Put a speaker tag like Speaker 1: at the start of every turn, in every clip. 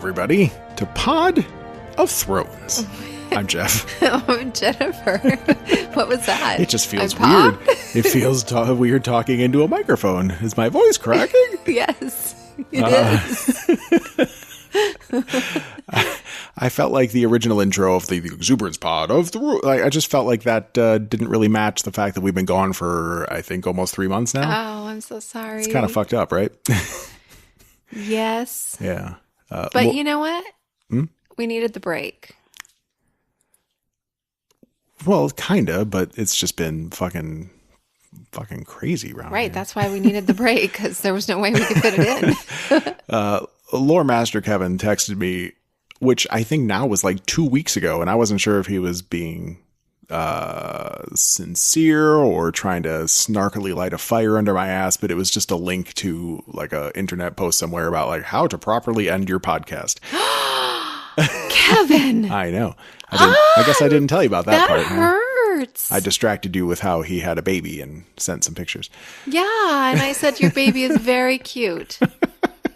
Speaker 1: everybody, to Pod of Thrones. I'm Jeff.
Speaker 2: I'm Jennifer. What was that?
Speaker 1: It just feels weird. It feels weird talking into a microphone. Is my voice cracking?
Speaker 2: Yes, it is.
Speaker 1: I felt like the original intro of the Exuberance Pod of the... I just felt like that didn't really match the fact that we've been gone for, I think, almost 3 months now.
Speaker 2: Oh, I'm so sorry.
Speaker 1: It's kind of fucked up, right?
Speaker 2: Yes.
Speaker 1: Yeah.
Speaker 2: But you know what? We needed the break.
Speaker 1: Well, kind of, but it's just been fucking crazy around
Speaker 2: Right.
Speaker 1: here.
Speaker 2: That's why we needed the break, because there was no way we could fit it in.
Speaker 1: Lore Master Kevin texted me, which I think now was like 2 weeks ago, and I wasn't sure if he was being sincere or trying to snarkily light a fire under my ass, but it was just a link to like a internet post somewhere about like how to properly end your podcast.
Speaker 2: Kevin!
Speaker 1: I know. I guess I didn't tell you about that part.
Speaker 2: That hurts.
Speaker 1: I distracted you with how he had a baby and sent some pictures.
Speaker 2: Yeah, and I said your baby is very cute.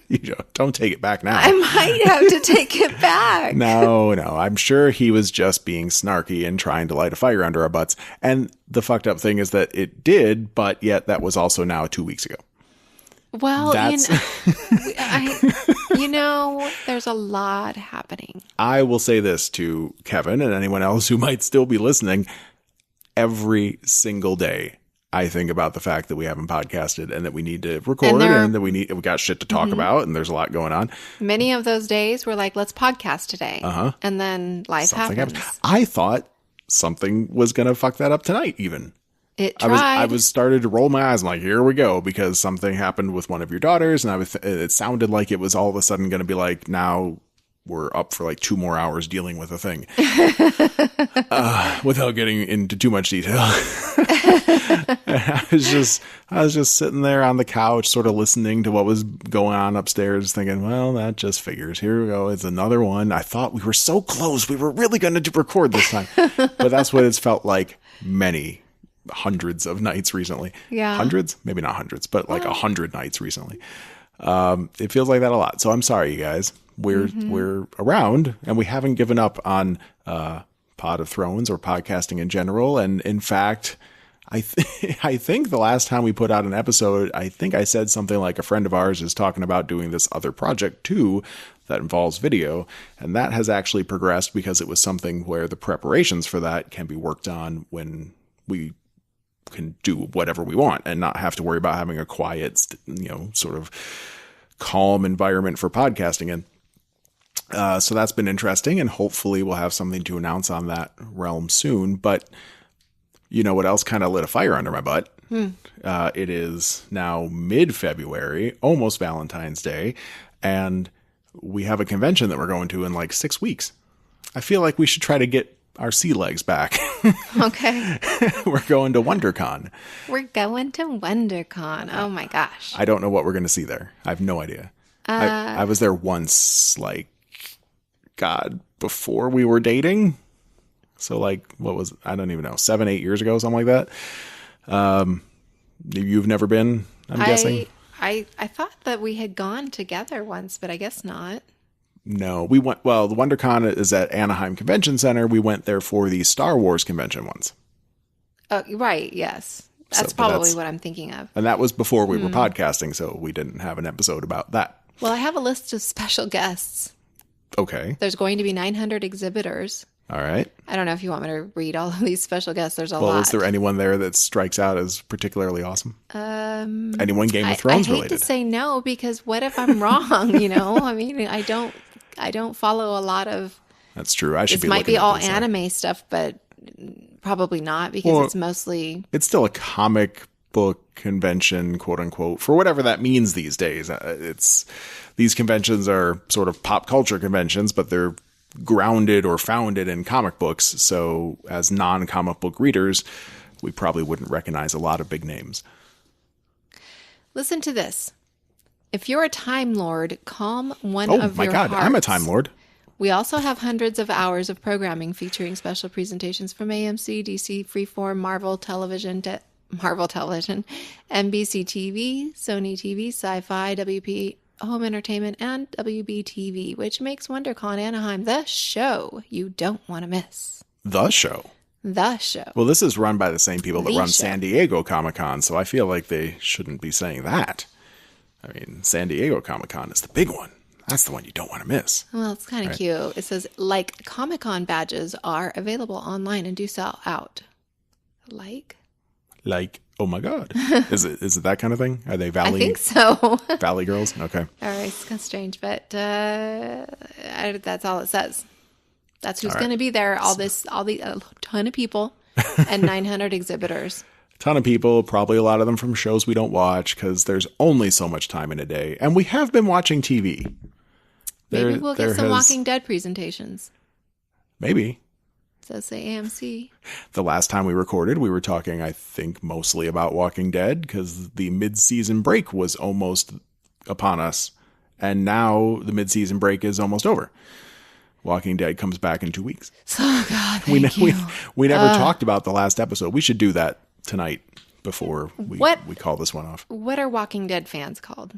Speaker 1: You don't take it back now.
Speaker 2: I might have to take it back.
Speaker 1: No. I'm sure he was just being snarky and trying to light a fire under our butts. And the fucked up thing is that it did, but yet that was also now 2 weeks ago.
Speaker 2: Well, there's a lot happening.
Speaker 1: I will say this to Kevin and anyone else who might still be listening. Every single day, I think about the fact that we haven't podcasted and that we need to record and that we got shit to talk about and there's a lot going on.
Speaker 2: Many of those days we're like, let's podcast today. And then life happens.
Speaker 1: I thought something was going to fuck that up tonight even.
Speaker 2: It tried.
Speaker 1: I was started to roll my eyes. I'm like, here we go, because something happened with one of your daughters, and it sounded like it was all of a sudden going to be like, now we're up for like 2 more hours dealing with a thing, without getting into too much detail. I was just sitting there on the couch, sort of listening to what was going on upstairs, thinking, well, that just figures. Here we go. It's another one. I thought we were so close. We were really going to record this time, but that's what it's felt like many hundreds of nights recently.
Speaker 2: Yeah.
Speaker 1: Hundreds? Maybe not hundreds, but like 100 nights recently. It feels like that a lot. So I'm sorry, you guys. We're around, and we haven't given up on Pod of Thrones or podcasting in general. And in fact, I think the last time we put out an episode, I think I said something like a friend of ours is talking about doing this other project too that involves video. And that has actually progressed because it was something where the preparations for that can be worked on when we can do whatever we want and not have to worry about having a quiet, sort of calm environment for podcasting in. So that's been interesting, and hopefully we'll have something to announce on that realm soon. But you know what else kind of lit a fire under my butt? It is now mid-February, almost Valentine's Day, and we have a convention that we're going to in like 6 weeks. I feel like we should try to get our sea legs back.
Speaker 2: Okay.
Speaker 1: We're going to WonderCon.
Speaker 2: We're going to WonderCon. Oh my gosh.
Speaker 1: I don't know what we're going to see there. I have no idea. I was there once, like, God, before we were dating. So like, I don't even know, 7-8 years ago, something like that. You've never been, I'm guessing?
Speaker 2: I thought that we had gone together once, but I guess not.
Speaker 1: No, we went, well, the WonderCon is at Anaheim Convention Center. We went there for the Star Wars convention once.
Speaker 2: Right, yes. That's probably what I'm thinking of.
Speaker 1: And that was before we were podcasting, so we didn't have an episode about that.
Speaker 2: Well, I have a list of special guests.
Speaker 1: Okay.
Speaker 2: There's going to be 900 exhibitors.
Speaker 1: All right.
Speaker 2: I don't know if you want me to read all of these special guests. There's a lot.
Speaker 1: Well, is there anyone there that strikes out as particularly awesome? Anyone Game of Thrones related?
Speaker 2: I hate to say no, because what if I'm wrong? I mean, I don't follow a lot of.
Speaker 1: That's true. I should be.
Speaker 2: This might be all anime stuff, but probably not, because it's mostly.
Speaker 1: It's still a comic book convention, quote unquote, for whatever that means these days. These conventions are sort of pop culture conventions, but they're grounded or founded in comic books. So as non-comic book readers, we probably wouldn't recognize a lot of big names.
Speaker 2: Listen to this. If you're a Time Lord, calm one of your hearts. Oh my God,
Speaker 1: I'm a Time Lord.
Speaker 2: We also have hundreds of hours of programming featuring special presentations from AMC, DC, Freeform, Marvel Television, NBC TV, Sony TV, Sci-Fi, WP, Home Entertainment, and WBTV, which makes WonderCon Anaheim the show you don't want to miss.
Speaker 1: The show?
Speaker 2: The show.
Speaker 1: Well, this is run by the same people that
Speaker 2: The
Speaker 1: run
Speaker 2: show.
Speaker 1: San Diego Comic-Con, so I feel like they shouldn't be saying that. I mean, San Diego Comic-Con is the big one. That's the one you don't want to miss.
Speaker 2: Well, it's kind of cute. It says, like, Comic-Con badges are available online and do sell out. Like, oh my God. Is it that kind of thing? Are they Valley? I think so.
Speaker 1: Valley girls? Okay.
Speaker 2: All right, it's kind of strange, but that's all it says. That's who's going to be there. A ton of people and 900 exhibitors.
Speaker 1: A ton of people, probably a lot of them from shows we don't watch because there's only so much time in a day. And we have been watching TV.
Speaker 2: Maybe we'll get some Walking Dead presentations.
Speaker 1: Maybe.
Speaker 2: Says the AMC.
Speaker 1: The last time we recorded, we were talking, I think, mostly about Walking Dead because the mid-season break was almost upon us. And now the mid-season break is almost over. Walking Dead comes back in 2 weeks.
Speaker 2: Oh, God, thank you.
Speaker 1: We never talked about the last episode. We should do that tonight before we call this one off.
Speaker 2: What are Walking Dead fans called?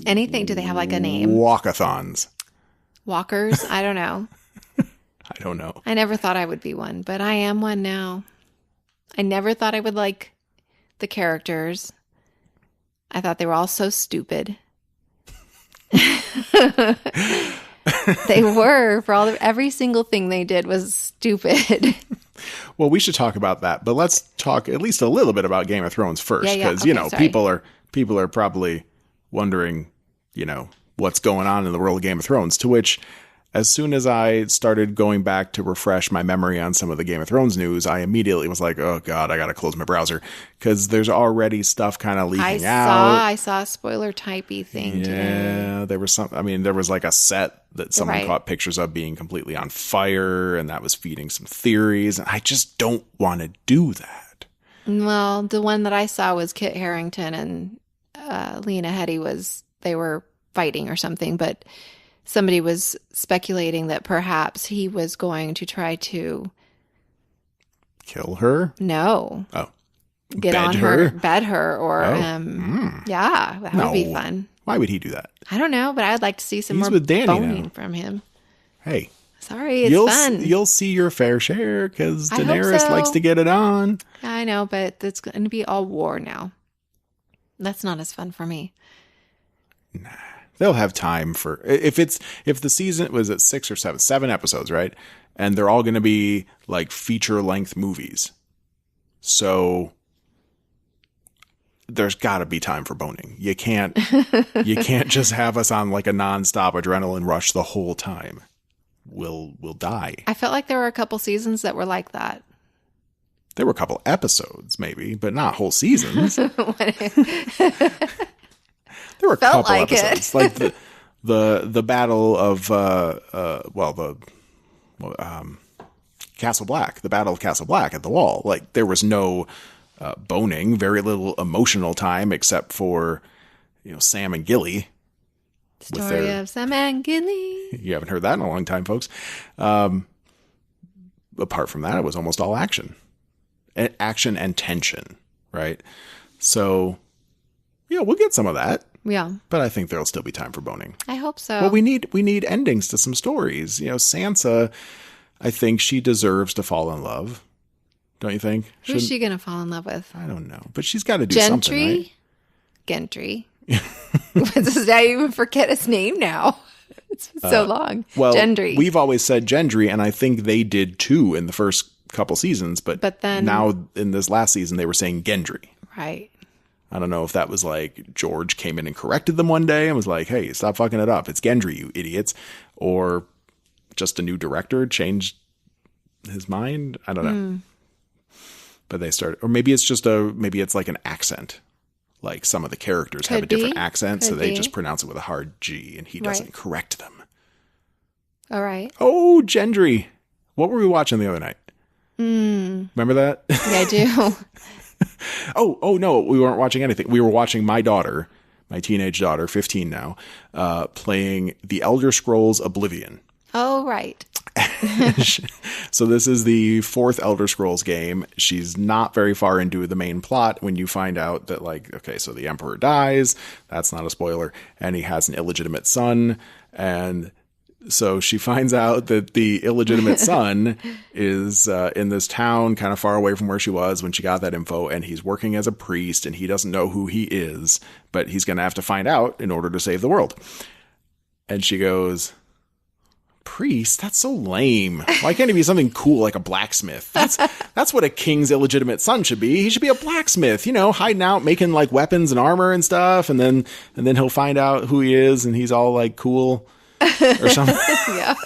Speaker 2: Anything? Do they have like a name?
Speaker 1: Walkathons.
Speaker 2: Walkers? I don't know.
Speaker 1: I don't know.
Speaker 2: I never thought I would be one, but I am one now. I never thought I would like the characters. I thought they were all so stupid. They were. Every single thing they did was stupid.
Speaker 1: Well, we should talk about that, but let's talk at least a little bit about Game of Thrones first, because
Speaker 2: sorry.
Speaker 1: people are probably wondering, what's going on in the world of Game of Thrones. To which, as soon as I started going back to refresh my memory on some of the Game of Thrones news, I immediately was like, oh God, I got to close my browser because there's already stuff kind of leaking out.
Speaker 2: I saw a spoiler typey thing today.
Speaker 1: Yeah, there was like a set that someone caught pictures of being completely on fire, and that was feeding some theories. And I just don't want to do that.
Speaker 2: Well, the one that I saw was Kit Harington and Lena Headey they were fighting or something, but somebody was speculating that perhaps he was going to try to
Speaker 1: kill her.
Speaker 2: No.
Speaker 1: Oh.
Speaker 2: Get on her, bed her, or yeah, that would be fun.
Speaker 1: Why would he do that?
Speaker 2: I don't know, but I'd like to see some more
Speaker 1: with Dany
Speaker 2: boning
Speaker 1: now.
Speaker 2: from him.
Speaker 1: Hey.
Speaker 2: Sorry, it's fun.
Speaker 1: You'll see your fair share because Daenerys likes to get it on.
Speaker 2: I know, but it's going to be all war now. That's not as fun for me.
Speaker 1: Nah. They'll have time for if the season was at 6 or 7 episodes, right? And they're all going to be like feature length movies. So there's got to be time for boning. You can't just have us on like a nonstop adrenaline rush the whole time. We'll die.
Speaker 2: I felt like there were a couple seasons that were like that.
Speaker 1: There were a couple episodes maybe, but not whole seasons. There were a couple episodes, like the battle of Castle Black, the Battle of Castle Black at the Wall. Like there was no boning, very little emotional time except for Sam and Gilly.
Speaker 2: Story of Sam and Gilly.
Speaker 1: You haven't heard that in a long time, folks. Apart from that, it was almost all action and tension, right? So we'll get some of that.
Speaker 2: Yeah.
Speaker 1: But I think there'll still be time for boning.
Speaker 2: I hope so.
Speaker 1: Well, we need endings to some stories. Sansa, I think she deserves to fall in love. Don't you think?
Speaker 2: Who's she going to fall in love with?
Speaker 1: I don't know. But she's got to do something, right?
Speaker 2: Gendry. I even forget his name now. It's been so long.
Speaker 1: Well,
Speaker 2: Gendry.
Speaker 1: We've always said Gendry, and I think they did too in the first couple seasons. But then now in this last season, they were saying Gendry.
Speaker 2: Right.
Speaker 1: I don't know if that was like George came in and corrected them one day and was like, hey, stop fucking it up. It's Gendry, you idiots. Or just a new director changed his mind. I don't know. But they started, or maybe it's like an accent. Like some of the characters have a different accent, so they just pronounce it with a hard G and he doesn't correct them.
Speaker 2: All right.
Speaker 1: Oh, Gendry. What were we watching the other night? Remember that?
Speaker 2: Yeah, I do.
Speaker 1: Oh no, we weren't watching anything. We were watching my daughter, my teenage daughter, 15 now, playing The Elder Scrolls Oblivion.
Speaker 2: Oh, right.
Speaker 1: So this is the fourth Elder Scrolls game. She's not very far into the main plot when you find out that, like, okay, so the Emperor dies. That's not a spoiler. And he has an illegitimate son. And so she finds out that the illegitimate son is in this town kind of far away from where she was when she got that info. And he's working as a priest and he doesn't know who he is. But he's going to have to find out in order to save the world. And she goes... Priest? That's so lame. Why can't he be something cool like a blacksmith? That's what a king's illegitimate son should be. He should be a blacksmith, you know, hiding out, making like weapons and armor and stuff, and then he'll find out who he is and he's all like cool or something.
Speaker 2: Yeah.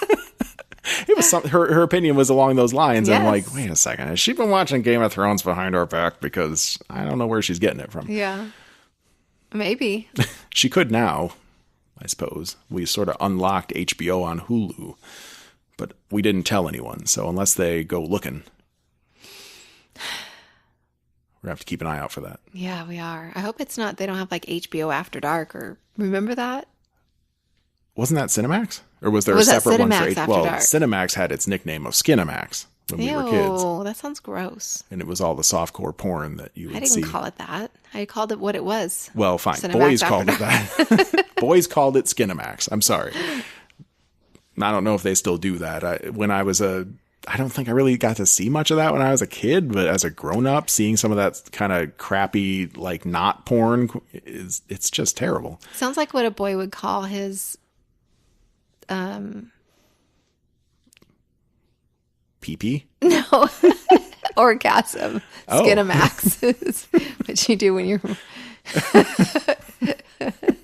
Speaker 1: It was her opinion was along those lines.
Speaker 2: Yes.
Speaker 1: And I'm like, wait a second, has she been watching Game of Thrones behind our back? Because I don't know where she's getting it from.
Speaker 2: Yeah. Maybe.
Speaker 1: She could now. I suppose. We sort of unlocked HBO on Hulu, but we didn't tell anyone. So unless they go looking, we're going to have to keep an eye out for that.
Speaker 2: Yeah, we are. I hope it's not, they don't have like HBO After Dark or remember that?
Speaker 1: Wasn't that Cinemax? Or was there a separate one for
Speaker 2: Cinemax After Dark?
Speaker 1: Cinemax had its nickname of Skinemax when we were kids.
Speaker 2: Ew, that sounds gross.
Speaker 1: And it was all the softcore porn that you would see.
Speaker 2: I didn't call it that. I called it what it was.
Speaker 1: Well, fine.
Speaker 2: Cinemax
Speaker 1: Boys
Speaker 2: After
Speaker 1: called it that. Boys called it Skinemax. I'm sorry. I don't know if they still do that. I don't think I really got to see much of that when I was a kid, but as a grown up, seeing some of that kind of crappy, like not porn it's just terrible.
Speaker 2: Sounds like what a boy would call his,
Speaker 1: Pee-pee?
Speaker 2: No, orgasm.
Speaker 1: Oh.
Speaker 2: Skinemax is what you do when you're...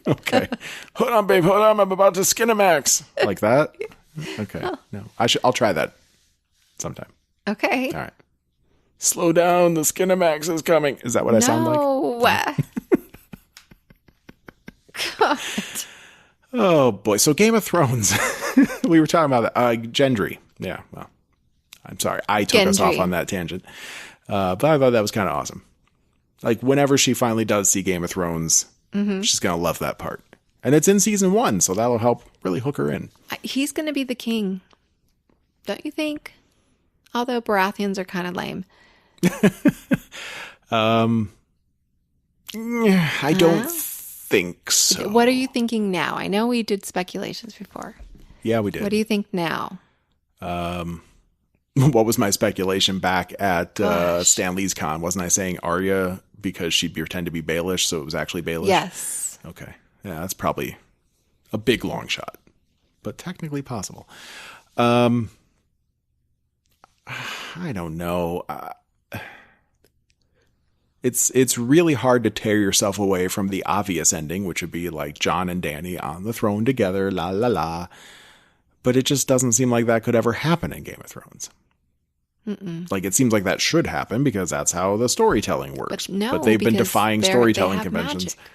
Speaker 1: Okay. Hold on, babe. Hold on. I'm about to Skinemax. Like that? Okay.
Speaker 2: Oh.
Speaker 1: No. I'll try that sometime.
Speaker 2: Okay.
Speaker 1: All right. Slow down. The Skinemax is coming. Is that what I sound like?
Speaker 2: No. God.
Speaker 1: Oh, boy. So Game of Thrones. We were talking about that. Gendry. Yeah. Well, I'm sorry. I took us off on that tangent. But I thought that was kind of awesome. Like, whenever she finally does see Game of Thrones, she's going to love that part. And it's in season 1, so that'll help really hook her in.
Speaker 2: He's going to be the king. Don't you think? Although Baratheons are kind of lame.
Speaker 1: I don't think so.
Speaker 2: What are you thinking now? I know we did speculations before.
Speaker 1: Yeah, we did.
Speaker 2: What do you think now?
Speaker 1: What was my speculation back at Stan Lee's con? Wasn't I saying Arya because she'd pretend to be Baelish, so it was actually Baelish?
Speaker 2: Yes.
Speaker 1: Okay. Yeah, that's probably a big long shot, but technically possible. I don't know. It's really hard to tear yourself away from the obvious ending, which would be like Jon and Dany on the throne together, la la la. But it just doesn't seem like that could ever happen in Game of Thrones. Mm-mm. Like, it seems like that should happen because that's how the storytelling works. But they've been defying storytelling conventions.
Speaker 2: Magic.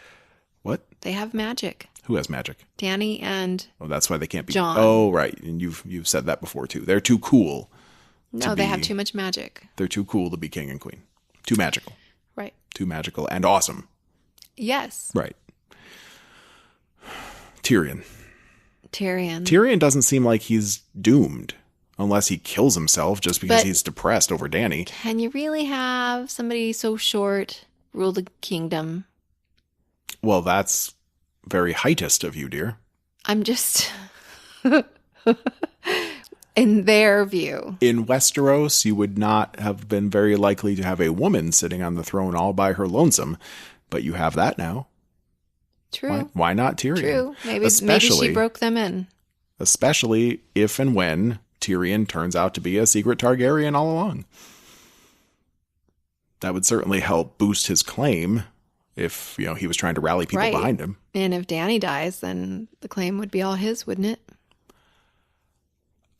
Speaker 1: What?
Speaker 2: They have magic.
Speaker 1: Who has magic?
Speaker 2: Dany and
Speaker 1: Oh, that's why they can't be.
Speaker 2: Jon.
Speaker 1: Oh, right. And you've said that before too. They're too cool.
Speaker 2: No, they have too much magic.
Speaker 1: They're too cool to be king and queen. Too magical.
Speaker 2: Right.
Speaker 1: Too magical and awesome.
Speaker 2: Yes.
Speaker 1: Right. Tyrion doesn't seem like he's doomed unless he kills himself just because he's depressed over Dany.
Speaker 2: Can you really have somebody so short rule the kingdom?
Speaker 1: Well, that's very heightist of you, dear.
Speaker 2: I'm just... In their view.
Speaker 1: In Westeros, you would not have been very likely to have a woman sitting on the throne all by her lonesome, but you have that now.
Speaker 2: True.
Speaker 1: Why not Tyrion?
Speaker 2: True. Maybe she broke them in.
Speaker 1: Especially if and when Tyrion turns out to be a secret Targaryen all along. That would certainly help boost his claim if, he was trying to rally people behind him.
Speaker 2: And if Dany dies, then the claim would be all his, wouldn't it?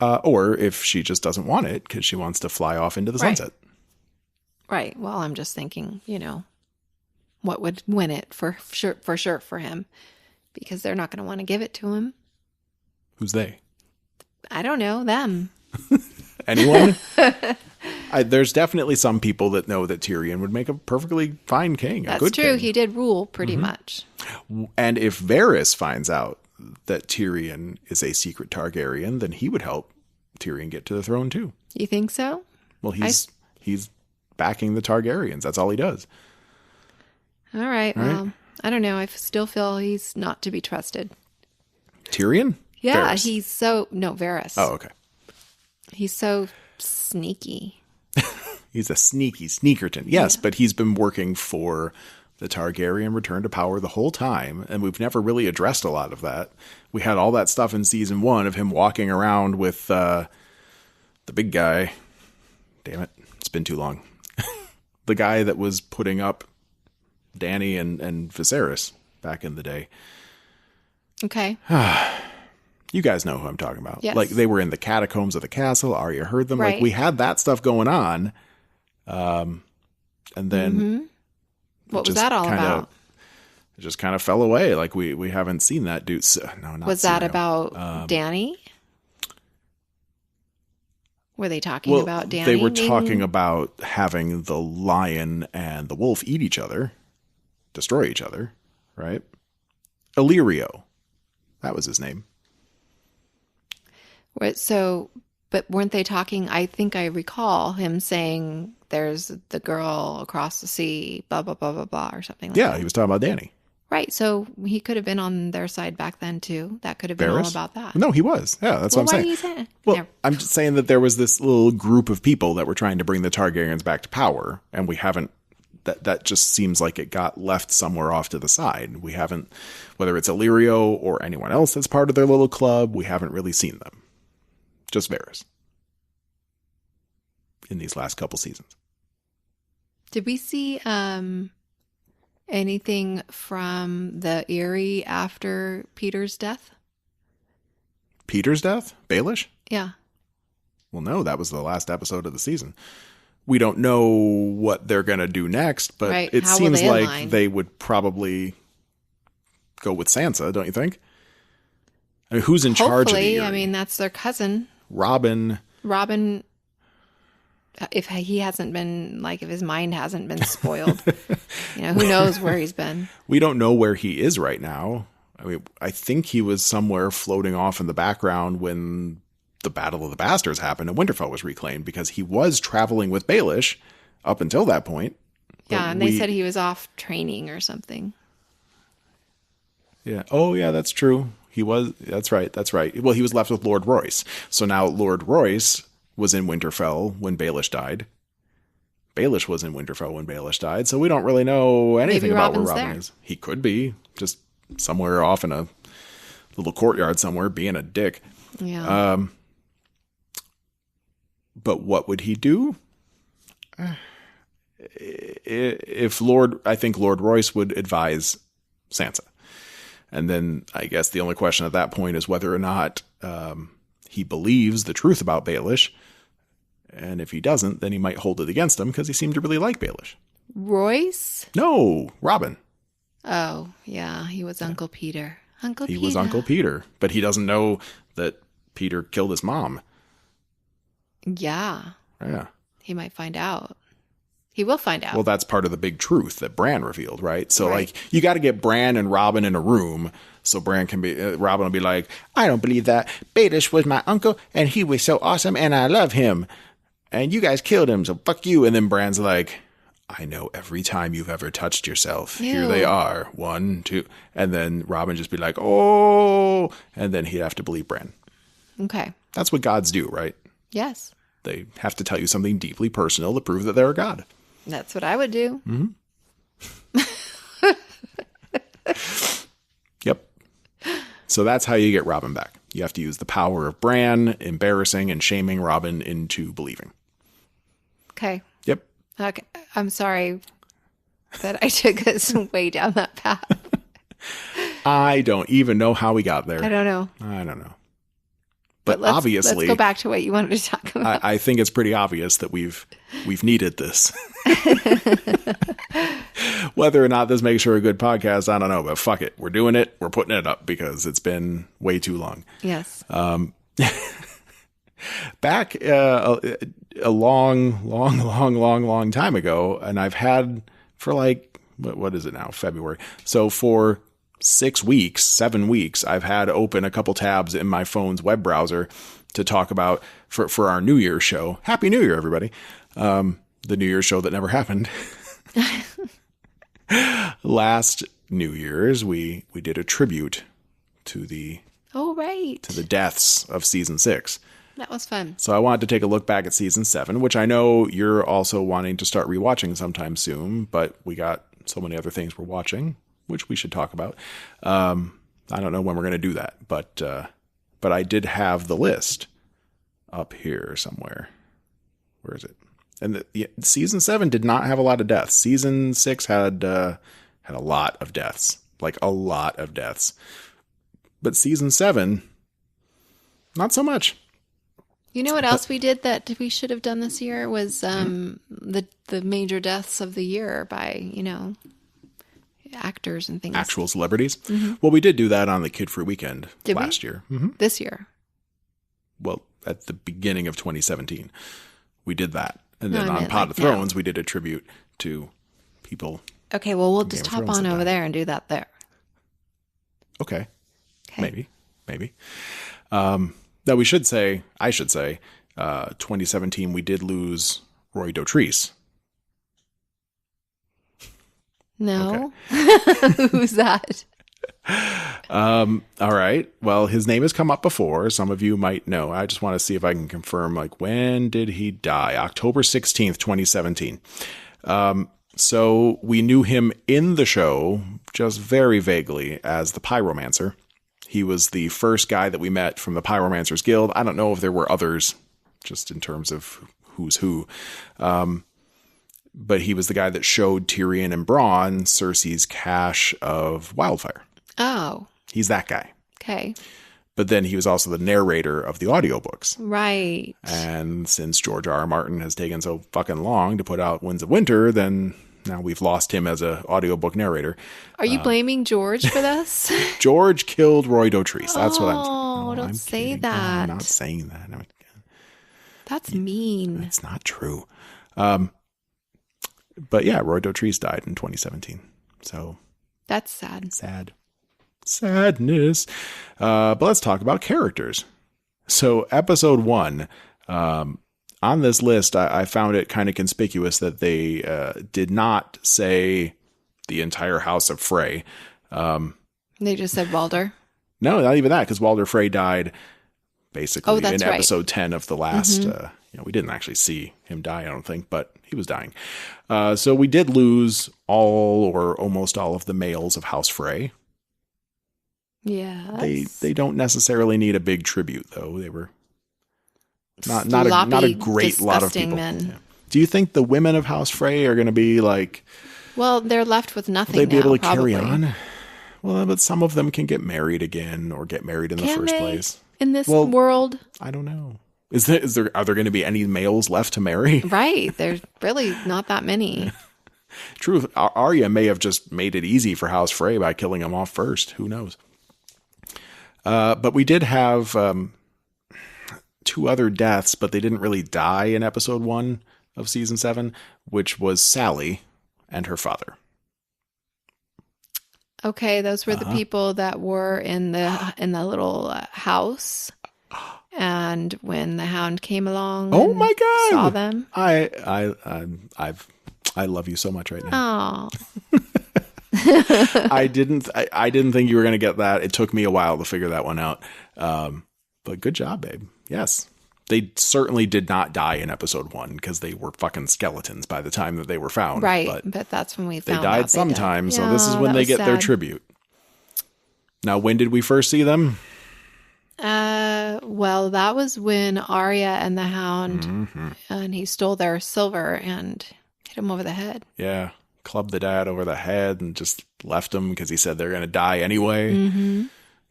Speaker 1: Or if she just doesn't want it because she wants to fly off into the sunset.
Speaker 2: Right. Well, I'm just thinking, what would win it for sure for him, because they're not going to want to give it to him.
Speaker 1: Who's they?
Speaker 2: I don't know. Them.
Speaker 1: Anyone? There's definitely some people that know that Tyrion would make a perfectly fine king.
Speaker 2: That's true.
Speaker 1: King.
Speaker 2: He did rule pretty much.
Speaker 1: And if Varys finds out that Tyrion is a secret Targaryen, then he would help Tyrion get to the throne too.
Speaker 2: You think so?
Speaker 1: Well, he's backing the Targaryens. That's all he does.
Speaker 2: All right. Well, I don't know. I still feel he's not to be trusted.
Speaker 1: Tyrion?
Speaker 2: Yeah,
Speaker 1: Varys.
Speaker 2: Varys.
Speaker 1: Oh, okay.
Speaker 2: He's so sneaky.
Speaker 1: He's a sneaky sneakerton. Yes, but he's been working for the Targaryen return to power the whole time, and we've never really addressed a lot of that. We had all that stuff in season 1 of him walking around with the big guy. Damn it. It's been too long. The guy that was putting up Dany and Viserys back in the day.
Speaker 2: Okay.
Speaker 1: You guys know who I'm talking about.
Speaker 2: Yes.
Speaker 1: Like, they were in the catacombs of the castle. Arya heard them.
Speaker 2: Right.
Speaker 1: Like, we had that stuff going on. And then...
Speaker 2: What was that all about?
Speaker 1: It just kind of fell away. Like, we haven't seen that dude. No, not
Speaker 2: Was that
Speaker 1: him.
Speaker 2: about Dany? Were they talking about Dany?
Speaker 1: They were talking about having the lion and the wolf eat each other, destroy each other, right? Illyrio. That was his name.
Speaker 2: So, but weren't they talking? I think I recall him saying there's the girl across the sea, blah, blah, blah, blah, blah, or something like that.
Speaker 1: Yeah, he was talking about Dany.
Speaker 2: Right. So he could have been on their side back then, too. That could have been all about that.
Speaker 1: No, he was. Yeah, that's what I'm saying.
Speaker 2: Why are you saying?
Speaker 1: Well, I'm just saying that there was this little group of people that were trying to bring the Targaryens back to power, and we haven't. That just seems like it got left somewhere off to the side. We haven't, whether it's Illyrio or anyone else that's part of their little club, we haven't really seen them. Just Varys. In these last couple seasons.
Speaker 2: Did we see anything from the Eyrie after Peter's death?
Speaker 1: Peter's death? Baelish?
Speaker 2: Yeah.
Speaker 1: Well, no, that was the last episode of the season. We don't know what they're going to do next, but
Speaker 2: right.
Speaker 1: it
Speaker 2: How
Speaker 1: seems
Speaker 2: will they
Speaker 1: like
Speaker 2: align?
Speaker 1: they would probably go with Sansa, don't you think? I mean, who's in charge of the Eyrie?
Speaker 2: I mean, that's their cousin.
Speaker 1: Robin,
Speaker 2: if he hasn't been, like, if his mind hasn't been spoiled, who knows where he's been.
Speaker 1: We don't know where he is right now. I mean, I think he was somewhere floating off in the background when the Battle of the Bastards happened and Winterfell was reclaimed, because he was traveling with Baelish up until that point.
Speaker 2: Yeah, and they said he was off training or something.
Speaker 1: Yeah. Oh, yeah, that's true. He was. That's right. That's right. Well, he was left with Lord Royce. So now Lord Royce was in Winterfell when Baelish died. Baelish was in Winterfell when Baelish died. So we don't really know anything about where Robin is. He could be just somewhere off in a little courtyard somewhere being a dick.
Speaker 2: Yeah.
Speaker 1: But what would he do? I think Lord Royce would advise Sansa. And then I guess the only question at that point is whether or not he believes the truth about Baelish. And if he doesn't, then he might hold it against him because he seemed to really like Baelish.
Speaker 2: Royce?
Speaker 1: No, Robin.
Speaker 2: Oh, yeah. He was Uncle Peter.
Speaker 1: He was Uncle Peter, but he doesn't know that Peter killed his mom.
Speaker 2: Yeah.
Speaker 1: Yeah.
Speaker 2: He might find out. He will find out.
Speaker 1: Well, that's part of the big truth that Bran revealed, right? So, like, you got to get Bran and Robin in a room so Bran can be, Robin will be like, I don't believe that. Baelish was my uncle, and he was so awesome, and I love him. And you guys killed him, so fuck you. And then Bran's like, I know every time you've ever touched yourself.
Speaker 2: Ew.
Speaker 1: Here they are. 1, 2. And then Robin just be like, oh. And then he'd have to believe Bran.
Speaker 2: Okay.
Speaker 1: That's what gods do, right?
Speaker 2: Yes.
Speaker 1: They have to tell you something deeply personal to prove that they're a god.
Speaker 2: That's what I would do.
Speaker 1: Mm-hmm. Yep. So that's how you get Robin back. You have to use the power of Bran, embarrassing and shaming Robin into believing.
Speaker 2: Okay.
Speaker 1: Yep.
Speaker 2: Okay. I'm sorry that I took us way down that path.
Speaker 1: I don't even know how we got there.
Speaker 2: I don't know.
Speaker 1: But obviously,
Speaker 2: let's go back to what you wanted to talk about.
Speaker 1: I think it's pretty obvious that we've needed this. Whether or not this makes for a good podcast, I don't know. But fuck it, we're doing it. We're putting it up because it's been way too long.
Speaker 2: Yes.
Speaker 1: Back a long time ago, and I've had for like what is it now? February. So for 7 weeks, I've had open a couple tabs in my phone's web browser to talk about for our New Year's show. Happy New Year, everybody. The New Year's show that never happened. Last New Year's, we did a tribute to the deaths of season 6.
Speaker 2: That was fun.
Speaker 1: So I wanted to take a look back at season 7, which I know you're also wanting to start rewatching sometime soon, but we got so many other things we're watching, which we should talk about. I don't know when we're going to do that, but I did have the list up here somewhere. Where is it? And season 7 did not have a lot of deaths. Season 6 had a lot of deaths, like a lot of deaths. But season 7, not so much.
Speaker 2: You know what else we did that we should have done this year was the major deaths of the year by, actors and things.
Speaker 1: Actual celebrities? Mm-hmm. Well, we did do that on the Kid Free Weekend last year. Mm-hmm.
Speaker 2: This year?
Speaker 1: Well, at the beginning of 2017, we did that. And then on Pod of Thrones, we did a tribute to people.
Speaker 2: Okay, well, we'll just hop on over there and do that there.
Speaker 1: Okay. Maybe. Now, I should say, 2017, we did lose Roy Dotrice.
Speaker 2: No. Okay. Who's that?
Speaker 1: All right. Well, his name has come up before. Some of you might know. I just want to see if I can confirm, when did he die? October 16th, 2017. So we knew him in the show just very vaguely as the Pyromancer. He was the first guy that we met from the Pyromancers Guild. I don't know if there were others, just in terms of who's who. But he was the guy that showed Tyrion and Bronn Cersei's cache of wildfire.
Speaker 2: Oh.
Speaker 1: He's that guy.
Speaker 2: Okay.
Speaker 1: But then he was also the narrator of the audiobooks.
Speaker 2: Right.
Speaker 1: And since George R.R. Martin has taken so fucking long to put out Winds of Winter, then now we've lost him as an audiobook narrator.
Speaker 2: Are you blaming George for this?
Speaker 1: George killed Roy Dotrice. That's what I'm saying.
Speaker 2: Oh, don't say that.
Speaker 1: I'm not saying that.
Speaker 2: That's mean.
Speaker 1: It's not true. But yeah, Roy Dotrice died in 2017. So
Speaker 2: that's sad.
Speaker 1: Sadness. But let's talk about characters. So episode 1, on this list, I found it kind of conspicuous that they did not say the entire House of Frey.
Speaker 2: They just said Walder.
Speaker 1: No, not even that, because Walder Frey died basically in
Speaker 2: right.
Speaker 1: episode 10 of the last. We didn't actually see him die, I don't think, but he was dying. So we did lose all or almost all of the males of House Frey.
Speaker 2: Yeah.
Speaker 1: They don't necessarily need a big tribute, though. They were not a great lot of people. Men. Yeah. Do you think the women of House Frey are going to be like?
Speaker 2: Well, they're left with nothing.
Speaker 1: Will they be able to
Speaker 2: probably
Speaker 1: carry on? Well, but some of them can get married again or get married in the first place.
Speaker 2: In this world?
Speaker 1: I don't know. Are there going to be any males left to marry?
Speaker 2: Right. There's really not that many.
Speaker 1: True. Arya may have just made it easy for House Frey by killing them off first. Who knows? But we did have 2 other deaths, but they didn't really die in episode 1 of season 7, which was Sally and her father.
Speaker 2: Okay, those were the people that were in the little house. And when the Hound came along,
Speaker 1: oh my God,
Speaker 2: saw them.
Speaker 1: I love you so much right
Speaker 2: now.
Speaker 1: Oh, I didn't think you were going to get that. It took me a while to figure that one out. But good job, babe. Yes, they certainly did not die in episode 1 because they were fucking skeletons by the time that they were found.
Speaker 2: Right, but that's when we found out
Speaker 1: they died sometime. So this is when they get their tribute. Now, when did we first see them?
Speaker 2: Well, that was when Arya and the Hound, and he stole their silver and hit him over the head.
Speaker 1: Yeah, clubbed the dad over the head and just left him because he said they're going to die anyway. Mm-hmm.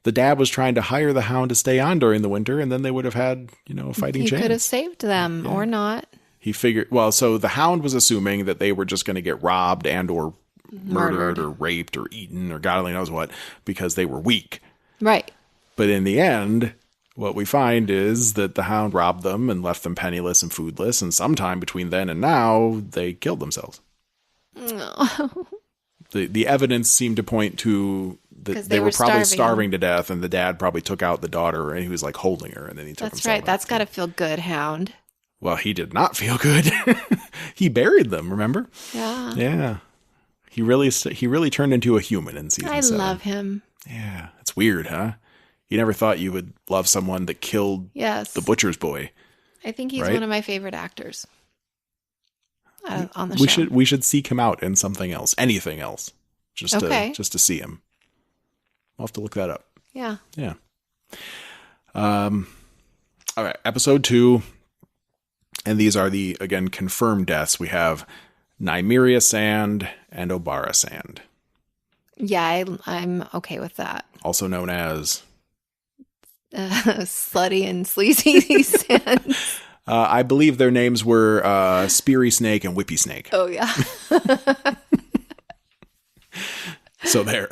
Speaker 1: The dad was trying to hire the Hound to stay on during the winter, and then they would have had, a fighting chance.
Speaker 2: He could have saved them or not.
Speaker 1: He figured, so the Hound was assuming that they were just going to get robbed and or murdered or raped or eaten or God only knows what because they were weak.
Speaker 2: Right.
Speaker 1: But in the end, what we find is that the Hound robbed them and left them penniless and foodless, and sometime between then and now, they killed themselves.
Speaker 2: No.
Speaker 1: The evidence seemed to point to they were probably starving to death, and the dad probably took out the daughter, and he was like holding her, and then he took
Speaker 2: That's
Speaker 1: himself
Speaker 2: right. That's got to feel good, Hound.
Speaker 1: Well, he did not feel good. He buried them, remember?
Speaker 2: Yeah.
Speaker 1: Yeah. He really turned into a human in season 7.
Speaker 2: I love him.
Speaker 1: Yeah. It's weird, huh? You never thought you would love someone that killed the butcher's boy.
Speaker 2: I think he's one of my favorite actors on the show.
Speaker 1: We should seek him out in something else, anything else, just to see him. I'll have to look that up.
Speaker 2: Yeah.
Speaker 1: Yeah. All right, episode 2, and these are the again confirmed deaths. We have Nymeria Sand and Obara Sand.
Speaker 2: Yeah, I'm okay with that.
Speaker 1: Also known as
Speaker 2: Slutty and Sleazy Sand.
Speaker 1: I believe their names were Speary Snake and Whippy Snake.
Speaker 2: Oh, yeah.
Speaker 1: So there.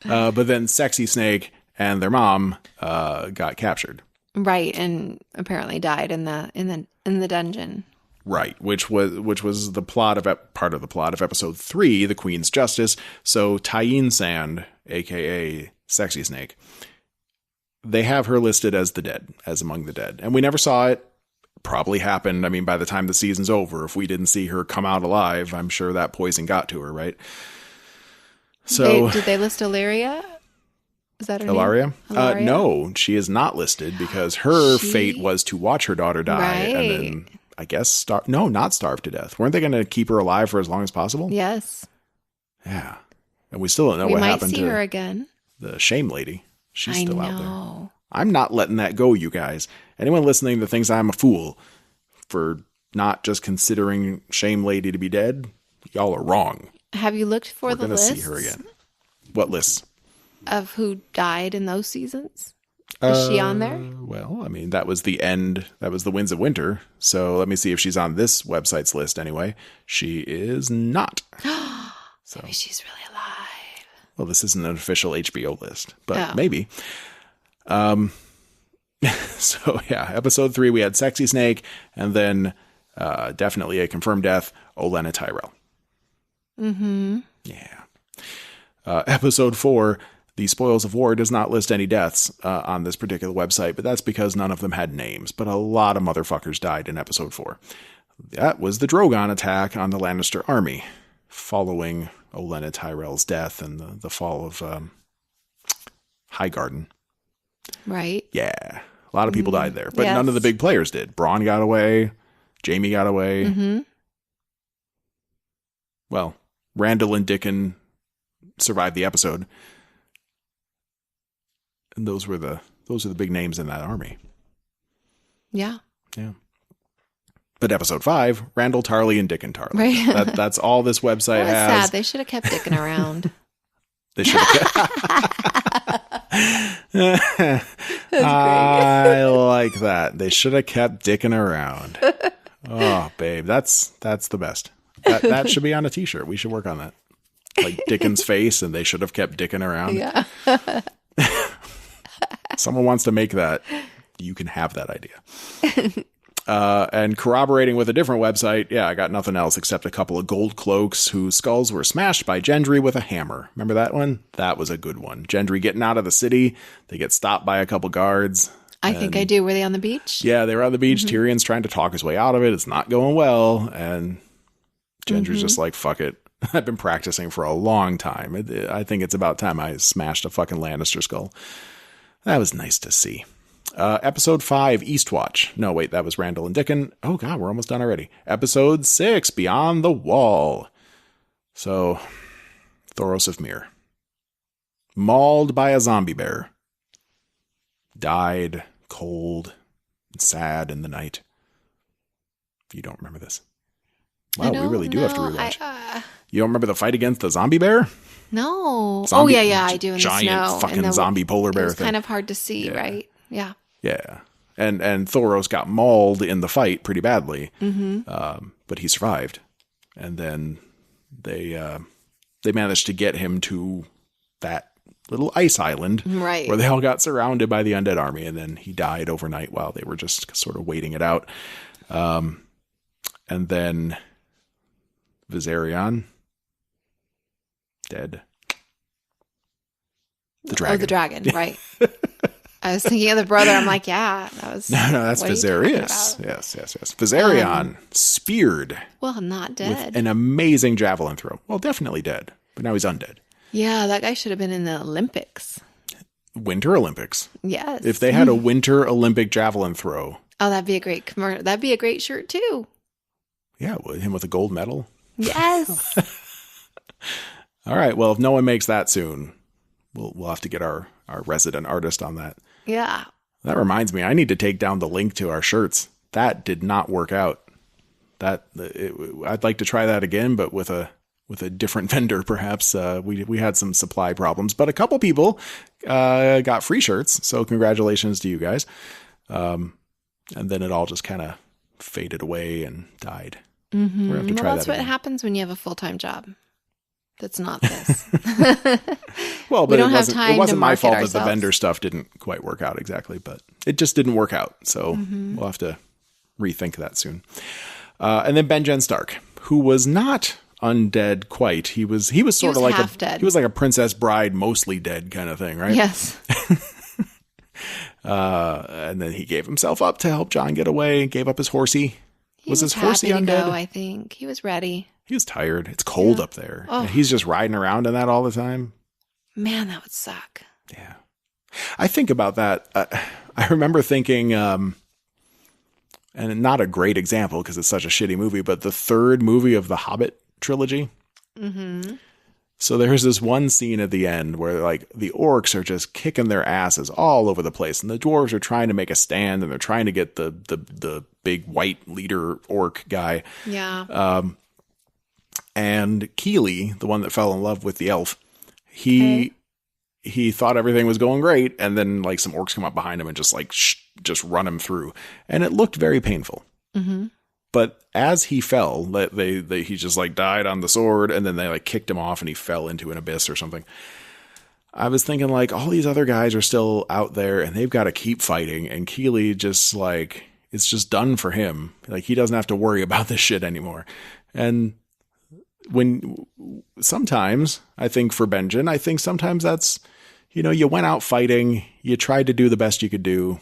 Speaker 1: But then Sexy Snake and their mom got captured.
Speaker 2: Right, and apparently died in the dungeon.
Speaker 1: Right, which was the part of the plot of episode 3, The Queen's Justice. So Tyene Sand, aka Sexy Snake, they have her listed as among the dead. And we never saw it. Probably happened. I mean, by the time the season's over, if we didn't see her come out alive, I'm sure that poison got to her, right? So
Speaker 2: did they list Illyria? Is that her
Speaker 1: Ilaria?
Speaker 2: name? Ilaria?
Speaker 1: No, she is not listed because her fate was to watch her daughter die and then, I guess, not starve to death. Weren't they going to keep her alive for as long as possible?
Speaker 2: Yes.
Speaker 1: Yeah. And we still don't know what happened to
Speaker 2: her again.
Speaker 1: The shame lady. She's still out there. I'm not letting that go, you guys. Anyone listening that thinks I'm a fool for not just considering shame lady to be dead, y'all are wrong.
Speaker 2: Have you looked for the lists?
Speaker 1: We're going to see her again. What lists?
Speaker 2: Of who died in those seasons? Is she on there?
Speaker 1: Well, I mean, that was the end. That was the Winds of Winter. So let me see if she's on this website's list anyway. She is not. So
Speaker 2: maybe she's really alive.
Speaker 1: Well, this isn't an official HBO list, but maybe. So yeah, episode 3, we had Sexy Snake, and then definitely a confirmed death, Olenna Tyrell.
Speaker 2: Mm-hmm.
Speaker 1: Yeah. Episode 4, The Spoils of War, does not list any deaths on this particular website, but that's because none of them had names. But a lot of motherfuckers died in episode 4. That was the Drogon attack on the Lannister army, following Olenna Tyrell's death and the fall of Highgarden.
Speaker 2: Right.
Speaker 1: Yeah. A lot of people died there, but none of the big players did. Bronn got away. Jaime got away.
Speaker 2: Mm-hmm.
Speaker 1: Well, Randall and Dickon survived the episode. And those are the big names in that army.
Speaker 2: Yeah.
Speaker 1: Yeah. But episode 5, Randall Tarley and Dickon Tarley.
Speaker 2: Right.
Speaker 1: That's all this website has.
Speaker 2: Sad. They should have kept Dickon around.
Speaker 1: They should have kept. I like that. They should have kept Dickon around. Oh, babe, that's the best. That should be on a t-shirt. We should work on that. Like Dickon's face, and they should have kept Dickon around.
Speaker 2: Yeah.
Speaker 1: Someone wants to make that. You can have that idea. And corroborating with a different website, I got nothing else except a couple of gold cloaks whose skulls were smashed by Gendry with a hammer. Remember that one? That was a good one. Gendry getting out of the city. They get stopped by a couple guards.
Speaker 2: I think I do. Were they on the beach?
Speaker 1: Yeah, they were on the beach. Mm-hmm. Tyrion's trying to talk his way out of it. It's not going well. And Gendry's just like, fuck it. I've been practicing for a long time. I think it's about time I smashed a fucking Lannister skull. That was nice to see. Episode 5, Eastwatch. No, wait, that was Randall and Dickon. Oh, God, we're almost done already. Episode 6, Beyond the Wall. So, Thoros of Myr. Mauled by a zombie bear. Died cold and sad in the night. You don't remember this? Wow, we really do have to rewatch. You don't remember the fight against the zombie bear?
Speaker 2: No.
Speaker 1: Zombie,
Speaker 2: I do in the snow.
Speaker 1: Giant fucking zombie polar bear
Speaker 2: thing. It was
Speaker 1: thing.
Speaker 2: kind of hard to see, right? Yeah.
Speaker 1: Yeah. And Thoros got mauled in the fight pretty badly.
Speaker 2: Mm-hmm.
Speaker 1: But he survived. And then they managed to get him to that little ice island.
Speaker 2: Right.
Speaker 1: Where they all got surrounded by the undead army. And then he died overnight while they were just sort of waiting it out. And then Viserion Dead. The dragon.
Speaker 2: Oh, the dragon, right. I was thinking of the brother. I'm like, yeah, that was...
Speaker 1: No, that's Viserius. Yes. Viserion, speared.
Speaker 2: Well, not dead.
Speaker 1: With an amazing javelin throw. Well, definitely dead, but now he's undead.
Speaker 2: Yeah, that guy should have been in the Olympics.
Speaker 1: Winter Olympics.
Speaker 2: Yes.
Speaker 1: If they had a Winter Olympic javelin throw.
Speaker 2: Oh, that'd be a great commercial. That'd be a great shirt, too.
Speaker 1: Yeah, him with a gold medal.
Speaker 2: Yes.
Speaker 1: All right, well, if no one makes that soon, we'll have to get our resident artist on that.
Speaker 2: Yeah.
Speaker 1: That reminds me, I need to take down the link to our shirts. That did not work out. I'd like to try that again, but with a different vendor, perhaps. We had some supply problems, but a couple people got free shirts, so congratulations to you guys. And then it all just kind of faded away and died.
Speaker 2: Mm-hmm.
Speaker 1: We're gonna have to try
Speaker 2: that's
Speaker 1: that
Speaker 2: what
Speaker 1: again.
Speaker 2: happens when you have a full-time job. That's not this.
Speaker 1: Well, but
Speaker 2: we don't have time
Speaker 1: it wasn't
Speaker 2: to
Speaker 1: my
Speaker 2: market
Speaker 1: fault
Speaker 2: ourselves.
Speaker 1: that the vendor stuff didn't quite work out exactly, but it just didn't work out. So we'll have to rethink that soon. And then Benjen Stark, who was not undead quite. He was sort of like
Speaker 2: half dead.
Speaker 1: He was like a Princess Bride, mostly dead kind of thing, right?
Speaker 2: Yes.
Speaker 1: And then he gave himself up to help Jon get away and gave up his horsey. Was his horsey
Speaker 2: happy to
Speaker 1: undead?
Speaker 2: go, I think he was ready.
Speaker 1: He was tired. It's cold up there.
Speaker 2: Oh.
Speaker 1: And he's just riding around in that all the time.
Speaker 2: Man, that would suck.
Speaker 1: Yeah. I think about that. I remember thinking, and not a great example because it's such a shitty movie, but the third movie of the Hobbit trilogy. Mm-hmm. So there's this one scene at the end where like the orcs are just kicking their asses all over the place, and the dwarves are trying to make a stand, and they're trying to get the big white leader orc guy.
Speaker 2: Yeah.
Speaker 1: And Keeley, the one that fell in love with the elf, he thought everything was going great, and then like some orcs come up behind him and just like just run him through, and it looked very painful. Mm-hmm. But as he fell, he just like died on the sword, and then they like kicked him off, and he fell into an abyss or something. I was thinking like all these other guys are still out there, and they've got to keep fighting, and Keeley just like it's just done for him. Like he doesn't have to worry about this shit anymore, and when sometimes I think for Benjen, I think sometimes that's, you went out fighting, you tried to do the best you could do.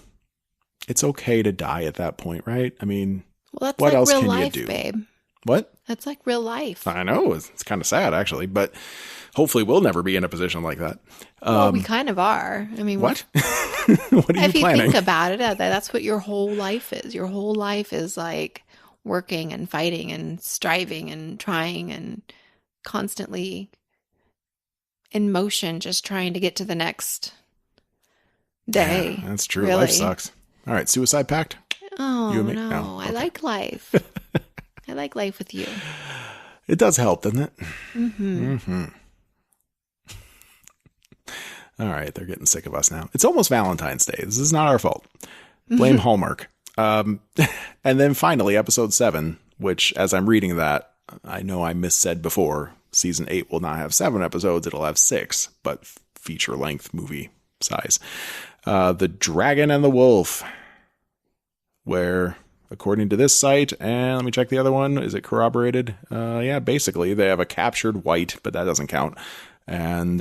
Speaker 1: It's okay to die at that point, right? I mean,
Speaker 2: well, that's
Speaker 1: what
Speaker 2: like
Speaker 1: else
Speaker 2: real
Speaker 1: can
Speaker 2: life,
Speaker 1: you do?
Speaker 2: Babe.
Speaker 1: What?
Speaker 2: That's like real life.
Speaker 1: I know. It's kind of sad, actually, but hopefully we'll never be in a position like that.
Speaker 2: Well, we kind of are. I mean,
Speaker 1: what? What are you
Speaker 2: if you
Speaker 1: planning?
Speaker 2: think about it, that's what your whole life is. Your whole life is like working and fighting and striving and trying and constantly in motion, just trying to get to the next day.
Speaker 1: Yeah, that's true.
Speaker 2: Really.
Speaker 1: Life sucks. All right, Suicide Pact?
Speaker 2: Oh,
Speaker 1: You and me?
Speaker 2: no.
Speaker 1: No,
Speaker 2: I
Speaker 1: okay.
Speaker 2: like life. I like life with you.
Speaker 1: It does help, doesn't it?
Speaker 2: Mm-hmm.
Speaker 1: Mm-hmm. All right, they're getting sick of us now. It's almost Valentine's Day. This is not our fault. Blame Hallmark. And then finally, episode 7, which as I'm reading that, I know I missaid before, season 8 will not have 7 episodes. It'll have 6, but feature length movie size. The Dragon and the Wolf, where according to this site, and let me check the other one. Is it corroborated? Yeah, basically they have a captured white, but that doesn't count. And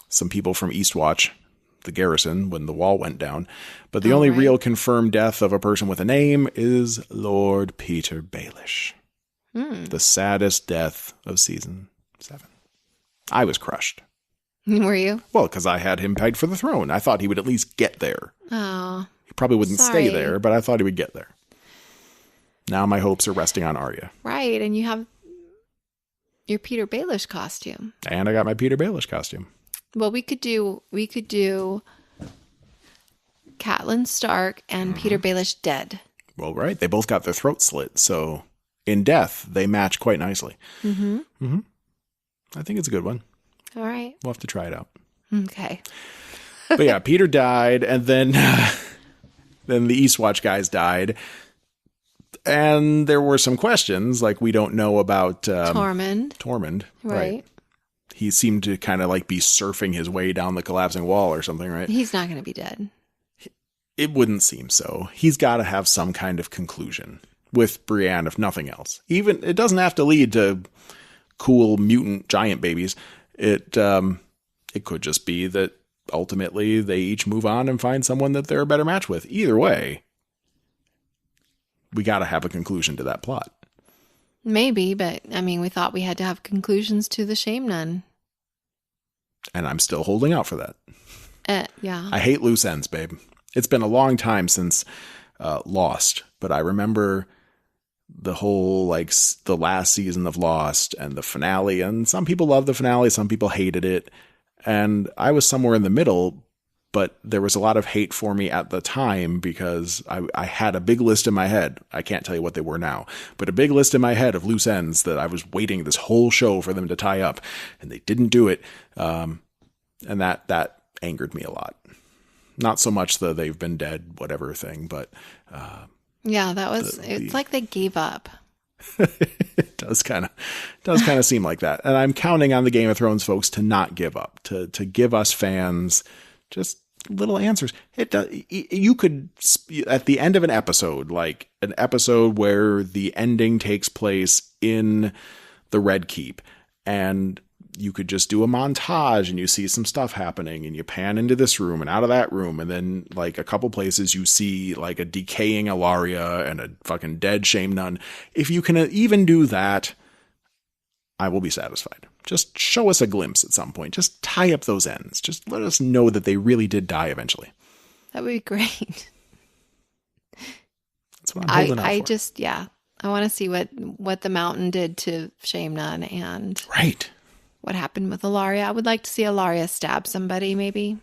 Speaker 1: some people from Eastwatch, the garrison, when the wall went down. But the only real confirmed death of a person with a name is Lord Peter Baelish. The saddest death of season 7. I was crushed.
Speaker 2: Were you?
Speaker 1: Well, because I had him pegged for the throne. I thought he would at least get there.
Speaker 2: Oh.
Speaker 1: He probably wouldn't
Speaker 2: Sorry.
Speaker 1: stay there, but I thought he would get there. Now my hopes are resting on Arya.
Speaker 2: Right, and you have your Peter Baelish costume.
Speaker 1: And I got my Peter Baelish costume.
Speaker 2: Well, we could do Catelyn Stark and Peter Baelish dead.
Speaker 1: Well, right. They both got their throats slit, so in death, they match quite nicely. Mm-hmm. Mm-hmm. I think it's a good one.
Speaker 2: All right.
Speaker 1: We'll have to try it out.
Speaker 2: Okay.
Speaker 1: But yeah, Peter died, and then the Eastwatch guys died. And there were some questions, like we don't know about Tormund.
Speaker 2: Right.
Speaker 1: He seemed to kind of like be surfing his way down the collapsing wall or something, right?
Speaker 2: He's not going to be dead.
Speaker 1: It wouldn't seem so. He's got to have some kind of conclusion with Brienne, if nothing else. Even it doesn't have to lead to cool mutant giant babies. It could just be that ultimately they each move on and find someone that they're a better match with. Either way, we got to have a conclusion to that plot.
Speaker 2: Maybe, but I mean, we thought we had to have conclusions to the Shame Nun.
Speaker 1: And I'm still holding out for that.
Speaker 2: Yeah.
Speaker 1: I hate loose ends, babe. It's been a long time since Lost, but I remember the whole, like, the last season of Lost and the finale. And some people loved the finale, some people hated it. And I was somewhere in the middle, but there was a lot of hate for me at the time because I had a big list in my head. I can't tell you what they were now, but a big list in my head of loose ends that I was waiting this whole show for them to tie up, and they didn't do it. And that angered me a lot. Not so much the they've been dead, whatever thing, but
Speaker 2: yeah, that was, it's like they gave up.
Speaker 1: It does kind of seem like that. And I'm counting on the Game of Thrones folks to not give up, to give us fans just little answers. You could, at the end of an episode, like an episode where the ending takes place in the Red Keep, and you could just do a montage and you see some stuff happening and you pan into this room and out of that room. And then like a couple places you see like a decaying Ilaria and a fucking dead Shame Nun. If you can even do that, I will be satisfied. Just show us a glimpse at some point. Just tie up those ends. Just let us know that they really did die eventually.
Speaker 2: That would be great.
Speaker 1: That's what I'm holding out for.
Speaker 2: I want to see what the mountain did to Shame Nun and
Speaker 1: right.
Speaker 2: What happened with Ilaria. I would like to see Ilaria stab somebody, maybe.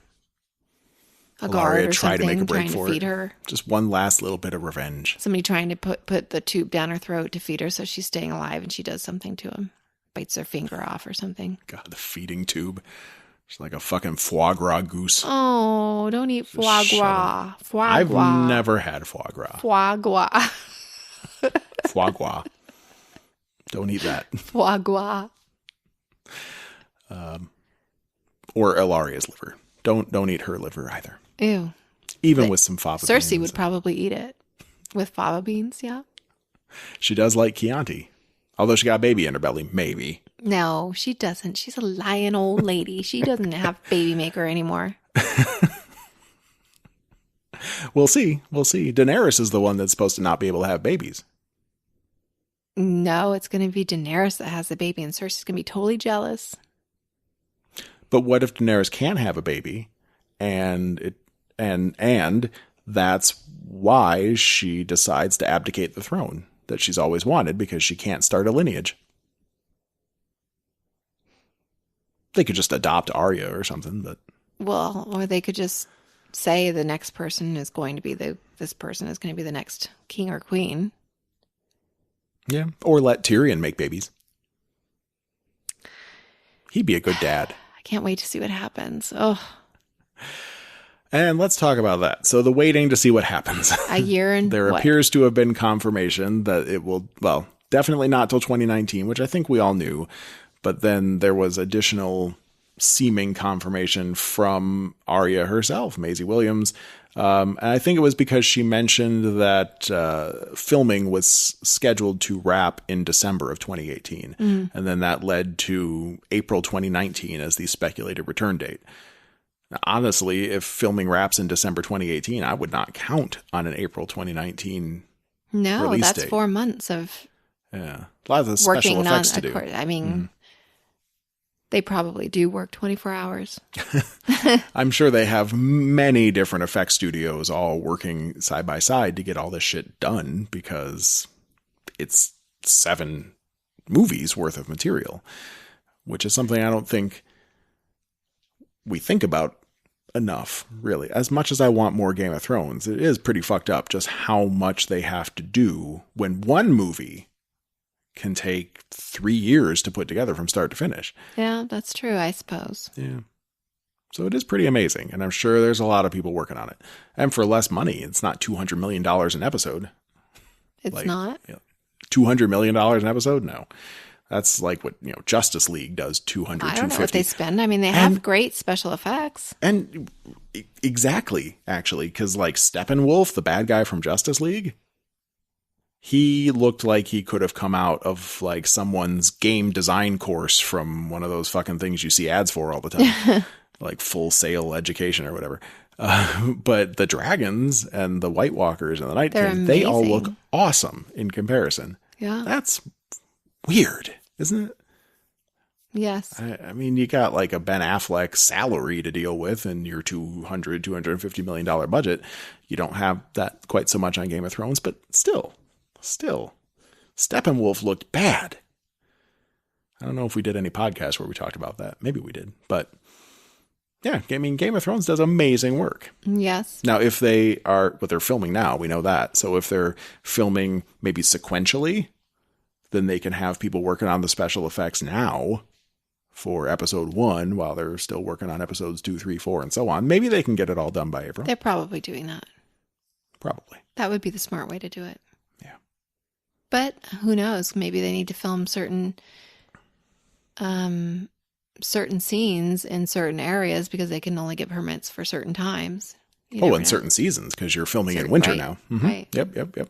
Speaker 2: A guard or
Speaker 1: try
Speaker 2: something,
Speaker 1: to make a break
Speaker 2: trying to feed her.
Speaker 1: Just one last little bit of revenge.
Speaker 2: Somebody trying to put the tube down her throat to feed her so she's staying alive and she does something to him. Bites her finger off or something.
Speaker 1: God, the feeding tube. It's like a fucking foie gras goose.
Speaker 2: Oh, don't eat foie gras.
Speaker 1: I've never had foie gras.
Speaker 2: Foie gras.
Speaker 1: Foie gras. Don't eat that.
Speaker 2: Foie gras.
Speaker 1: Or Ilaria's liver. Don't eat her liver either.
Speaker 2: Ew.
Speaker 1: Even with some fava beans.
Speaker 2: Cersei would probably eat it. With fava beans, yeah.
Speaker 1: She does like Chianti. Although she got a baby in her belly, maybe.
Speaker 2: No, she doesn't. She's a lying old lady. She doesn't have baby maker anymore.
Speaker 1: We'll see. Daenerys is the one that's supposed to not be able to have babies.
Speaker 2: No, it's going to be Daenerys that has the baby, and Cersei's going to be totally jealous.
Speaker 1: But what if Daenerys can't have a baby, and that's why she decides to abdicate the throne that she's always wanted, because she can't start a lineage? They could just adopt Arya or something, but
Speaker 2: or they could just say the next person is going to be this person is going to be the next king or queen.
Speaker 1: Yeah, or let Tyrion make babies. He'd be a good dad.
Speaker 2: I can't wait to see what happens. Oh.
Speaker 1: And let's talk about that. So the waiting to see what happens.
Speaker 2: A year and
Speaker 1: there appears to have been confirmation that it will, well, definitely not till 2019, which I think we all knew. But then there was additional seeming confirmation from Arya herself, Maisie Williams. And I think it was because she mentioned that filming was scheduled to wrap in December of 2018. And then that led to April 2019 as the speculated return date. Now, honestly, if filming wraps in December 2018, I would not count on an April 2019 release date.
Speaker 2: 4 months of
Speaker 1: a lot of special effects to do.
Speaker 2: I mean, they probably do work 24 hours.
Speaker 1: I'm sure they have many different effect studios all working side by side to get all this shit done, because it's 7 movies worth of material, which is something I don't think we think about enough, really. As much as I want more Game of Thrones, it is pretty fucked up just how much they have to do when one movie can take 3 years to put together from start to finish.
Speaker 2: Yeah, that's true, I suppose.
Speaker 1: Yeah. So it is pretty amazing, and I'm sure there's a lot of people working on it. And for less money, it's not $200 million an episode.
Speaker 2: It's not?
Speaker 1: $200 million an episode? No. That's like what, Justice League does, 200,
Speaker 2: I don't know what they spend. I mean, they have great special effects.
Speaker 1: And exactly, actually, because like Steppenwolf, the bad guy from Justice League, He looked like he could have come out of like someone's game design course from one of those fucking things you see ads for all the time, like Full Sail Education or whatever. But the dragons and the White Walkers and the Night King, they all look awesome in comparison.
Speaker 2: Yeah.
Speaker 1: That's weird, isn't it?
Speaker 2: Yes.
Speaker 1: I mean, you got like a Ben Affleck salary to deal with in your $250 million budget. You don't have that quite so much on Game of Thrones, but still, Steppenwolf looked bad. I don't know if we did any podcasts where we talked about that. Maybe we did, but yeah, I mean, Game of Thrones does amazing work.
Speaker 2: Yes.
Speaker 1: Now, if they are what they're filming now, we know that. So if they're filming maybe sequentially, then they can have people working on the special effects now for episode 1 while they're still working on episodes 2, 3, 4, and so on. Maybe they can get it all done by April.
Speaker 2: They're probably doing that.
Speaker 1: Probably.
Speaker 2: That would be the smart way to do it.
Speaker 1: Yeah.
Speaker 2: But who knows? Maybe they need to film certain scenes in certain areas because they can only get permits for certain times.
Speaker 1: In certain seasons because you're filming in winter now. Mm-hmm.
Speaker 2: Right.
Speaker 1: Yep.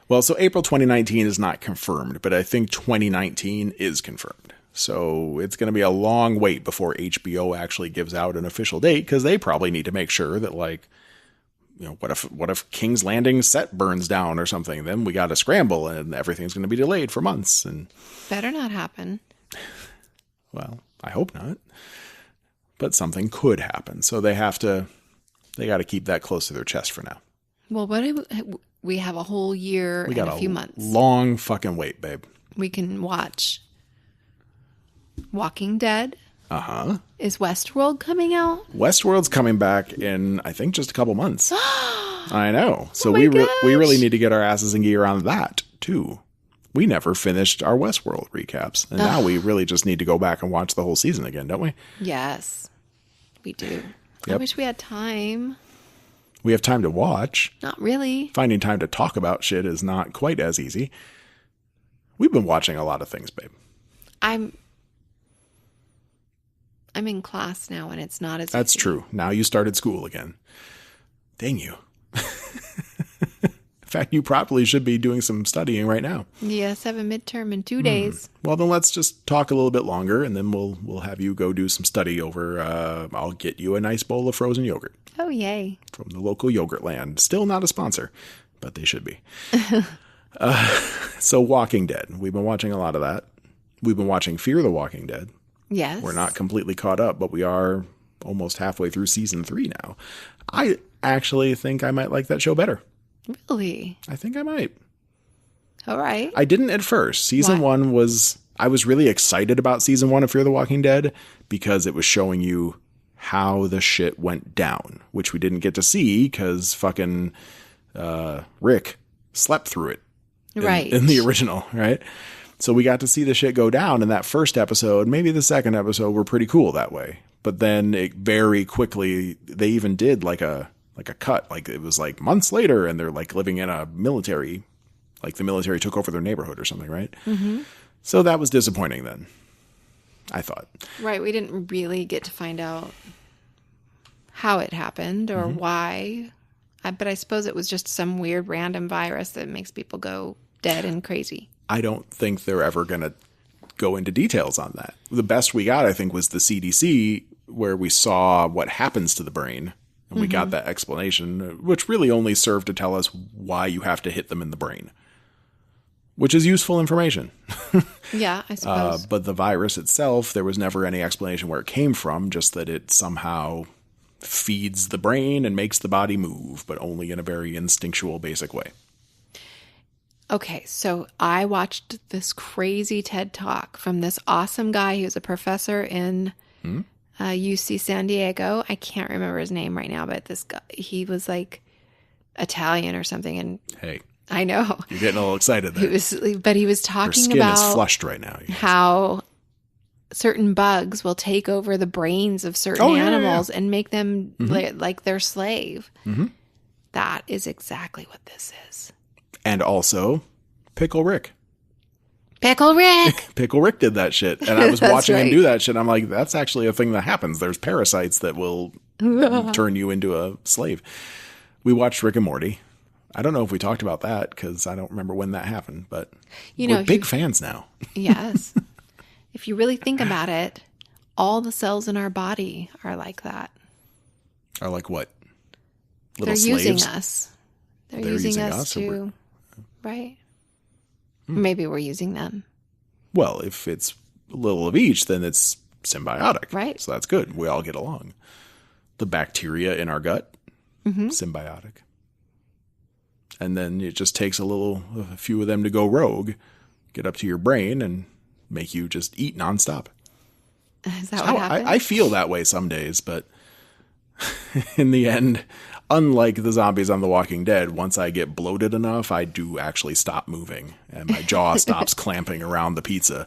Speaker 1: Well, so April 2019 is not confirmed, but I think 2019 is confirmed. So it's going to be a long wait before HBO actually gives out an official date because they probably need to make sure that, like, you know, what if King's Landing set burns down or something? Then we got to scramble and everything's going to be delayed for months. And
Speaker 2: better not happen.
Speaker 1: Well, I hope not. But something could happen. So they got to keep that close to their chest for now.
Speaker 2: Well, we have a whole year and a few months.
Speaker 1: Long fucking wait, babe.
Speaker 2: We can watch Walking Dead.
Speaker 1: Uh-huh.
Speaker 2: Is Westworld coming out?
Speaker 1: Westworld's coming back in, I think, just a couple months. I know. So
Speaker 2: oh
Speaker 1: we really need to get our asses in gear on that, too. We never finished our Westworld recaps. And now we really just need to go back and watch the whole season again, don't we?
Speaker 2: Yes, we do.
Speaker 1: Yep.
Speaker 2: I wish we had time.
Speaker 1: We have time to watch.
Speaker 2: Not really.
Speaker 1: Finding time to talk about shit is not quite as easy. We've been watching a lot of things, babe.
Speaker 2: I'm in class now, and it's not as
Speaker 1: That's
Speaker 2: easy.
Speaker 1: true. Now you started school again. Dang you. In fact, you probably should be doing some studying right now.
Speaker 2: Yes, I have a midterm in 2 days.
Speaker 1: Well, then let's just talk a little bit longer, and then we'll have you go do some study over. I'll get you a nice bowl of frozen yogurt.
Speaker 2: Oh, yay.
Speaker 1: From the local yogurt land. Still not a sponsor, but they should be. So Walking Dead. We've been watching a lot of that. We've been watching Fear the Walking Dead.
Speaker 2: Yes.
Speaker 1: We're not completely caught up, but we are almost halfway through season 3 now. I actually think I might like that show better.
Speaker 2: Really?
Speaker 1: I think I might.
Speaker 2: All right.
Speaker 1: I didn't at first. Season 1 was... I was really excited about season 1 of Fear the Walking Dead because it was showing you how the shit went down, which we didn't get to see because fucking Rick slept through it. In the original, right? So we got to see the shit go down in that first episode. Maybe the second episode were pretty cool that way. But then it very quickly, they even did like a cut. Like it was like months later and they're like living in a military, like the military took over their neighborhood or something, right? Mm-hmm. So that was disappointing then, I thought.
Speaker 2: Right. We didn't really get to find out how it happened or why. But I suppose it was just some weird random virus that makes people go dead and crazy.
Speaker 1: I don't think they're ever going to go into details on that. The best we got, I think, was the CDC, where we saw what happens to the brain. And we got that explanation, which really only served to tell us why you have to hit them in the brain, which is useful information.
Speaker 2: Yeah, I suppose.
Speaker 1: But the virus itself, there was never any explanation where it came from, just that it somehow feeds the brain and makes the body move, but only in a very instinctual, basic way.
Speaker 2: Okay, so I watched this crazy TED Talk from this awesome guy. He was a professor in UC San Diego. I can't remember his name right now, but this guy, he was like Italian or something. And
Speaker 1: hey,
Speaker 2: I know
Speaker 1: you're getting a little excited there.
Speaker 2: He was talking
Speaker 1: skin
Speaker 2: about
Speaker 1: is flushed right now.
Speaker 2: How certain bugs will take over the brains of certain animals and make them like their slave. Mm-hmm. That is exactly what this is.
Speaker 1: And also, Pickle Rick.
Speaker 2: Pickle Rick!
Speaker 1: Pickle Rick did that shit. And I was watching him do that shit. I'm like, that's actually a thing that happens. There's parasites that will turn you into a slave. We watched Rick and Morty. I don't know if we talked about that because I don't remember when that happened, but
Speaker 2: you know,
Speaker 1: we're big fans now.
Speaker 2: Yes. If you really think about it, all the cells in our body are like that.
Speaker 1: Are like what?
Speaker 2: They're
Speaker 1: slaves?
Speaker 2: using us. They're using us to, right? Maybe we're using them.
Speaker 1: Well, if it's a little of each, then it's symbiotic.
Speaker 2: Right.
Speaker 1: So that's good. We all get along. The bacteria in our gut, symbiotic. And then it just takes a few of them to go rogue, get up to your brain and make you just eat nonstop.
Speaker 2: Is that what happens?
Speaker 1: I feel that way some days, but in the end, unlike the zombies on The Walking Dead, once I get bloated enough, I do actually stop moving and my jaw stops clamping around the pizza.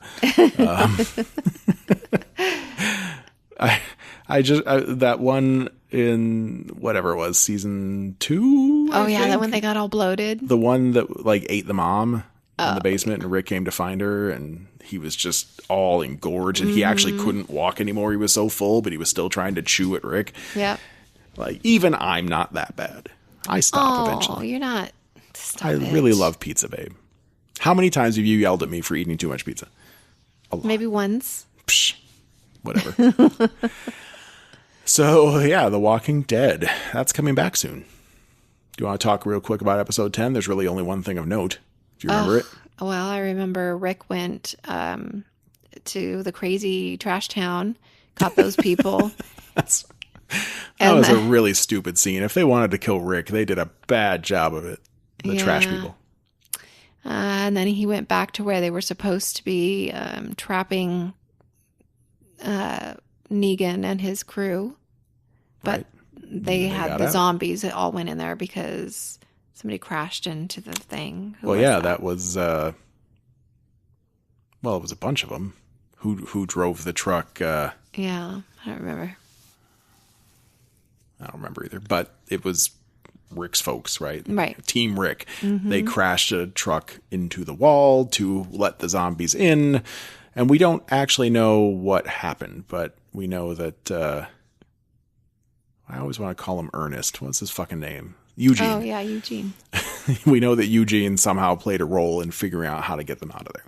Speaker 1: That one in whatever it was, season 2.
Speaker 2: Oh, yeah, that one they got all bloated.
Speaker 1: The one that like ate the mom in the basement, and Rick came to find her, and he was just all engorged, and he actually couldn't walk anymore. He was so full, but he was still trying to chew at Rick.
Speaker 2: Yep.
Speaker 1: Like, even I'm not that bad. I stop eventually.
Speaker 2: Oh, you're not. Stop
Speaker 1: I really love pizza, babe. How many times have you yelled at me for eating too much pizza? A lot.
Speaker 2: Maybe once.
Speaker 1: Psh, whatever. So, yeah, The Walking Dead. That's coming back soon. Do you want to talk real quick about episode 10? There's really only one thing of note. Do you remember it?
Speaker 2: Well, I remember Rick went to the crazy trash town, caught those people.
Speaker 1: That was a really stupid scene. If they wanted to kill Rick, they did a bad job of it. The trash people.
Speaker 2: And then he went back to where they were supposed to be trapping Negan and his crew. But
Speaker 1: Right.
Speaker 2: they had the
Speaker 1: out.
Speaker 2: zombies that all went in there because somebody crashed into the thing.
Speaker 1: Well, yeah, that was... well, it was a bunch of them. Who drove the truck?
Speaker 2: Yeah, I don't remember.
Speaker 1: I don't remember either. But it was Rick's folks, right?
Speaker 2: Right.
Speaker 1: Team Rick. They crashed a truck into the wall to let the zombies in. And we don't actually know what happened, but we know that... I always want to call him Ernest. What's his fucking name? Eugene.
Speaker 2: Oh, yeah, Eugene.
Speaker 1: We know that Eugene somehow played a role in figuring out how to get them out of there.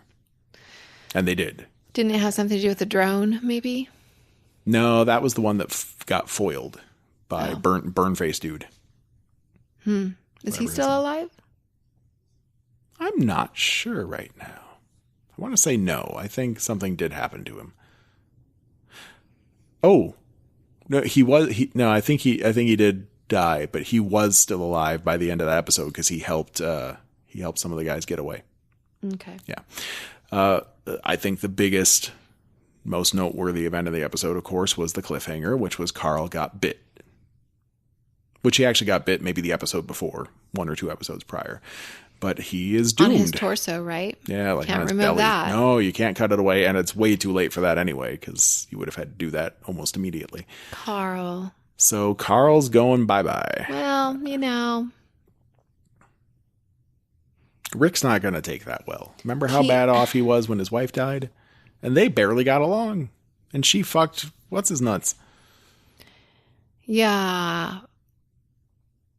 Speaker 1: And they did.
Speaker 2: Didn't it have something to do with the drone, maybe?
Speaker 1: No, that was the one that got foiled by burn-faced dude.
Speaker 2: Is he still alive?
Speaker 1: I'm not sure right now. I want to say no. I think something did happen to him. Oh. No, I think he did die, but he was still alive by the end of that episode because he helped some of the guys get away.
Speaker 2: Okay.
Speaker 1: Yeah. I think the biggest, most noteworthy event of the episode, of course, was the cliffhanger, which was Carl got bit. Which he actually got bit maybe the episode before, 1 or 2 episodes prior. But he is doomed.
Speaker 2: On his torso, right?
Speaker 1: Yeah, like
Speaker 2: can't
Speaker 1: on his
Speaker 2: remove
Speaker 1: belly.
Speaker 2: that.
Speaker 1: No, you can't cut it away, and it's way too late for that anyway, because you would have had to do that almost immediately.
Speaker 2: Carl.
Speaker 1: So Carl's going bye-bye.
Speaker 2: Well, you know.
Speaker 1: Rick's not going to take that well. Remember how bad off he was when his wife died? And they barely got along. And she fucked, what's his nuts?
Speaker 2: Yeah.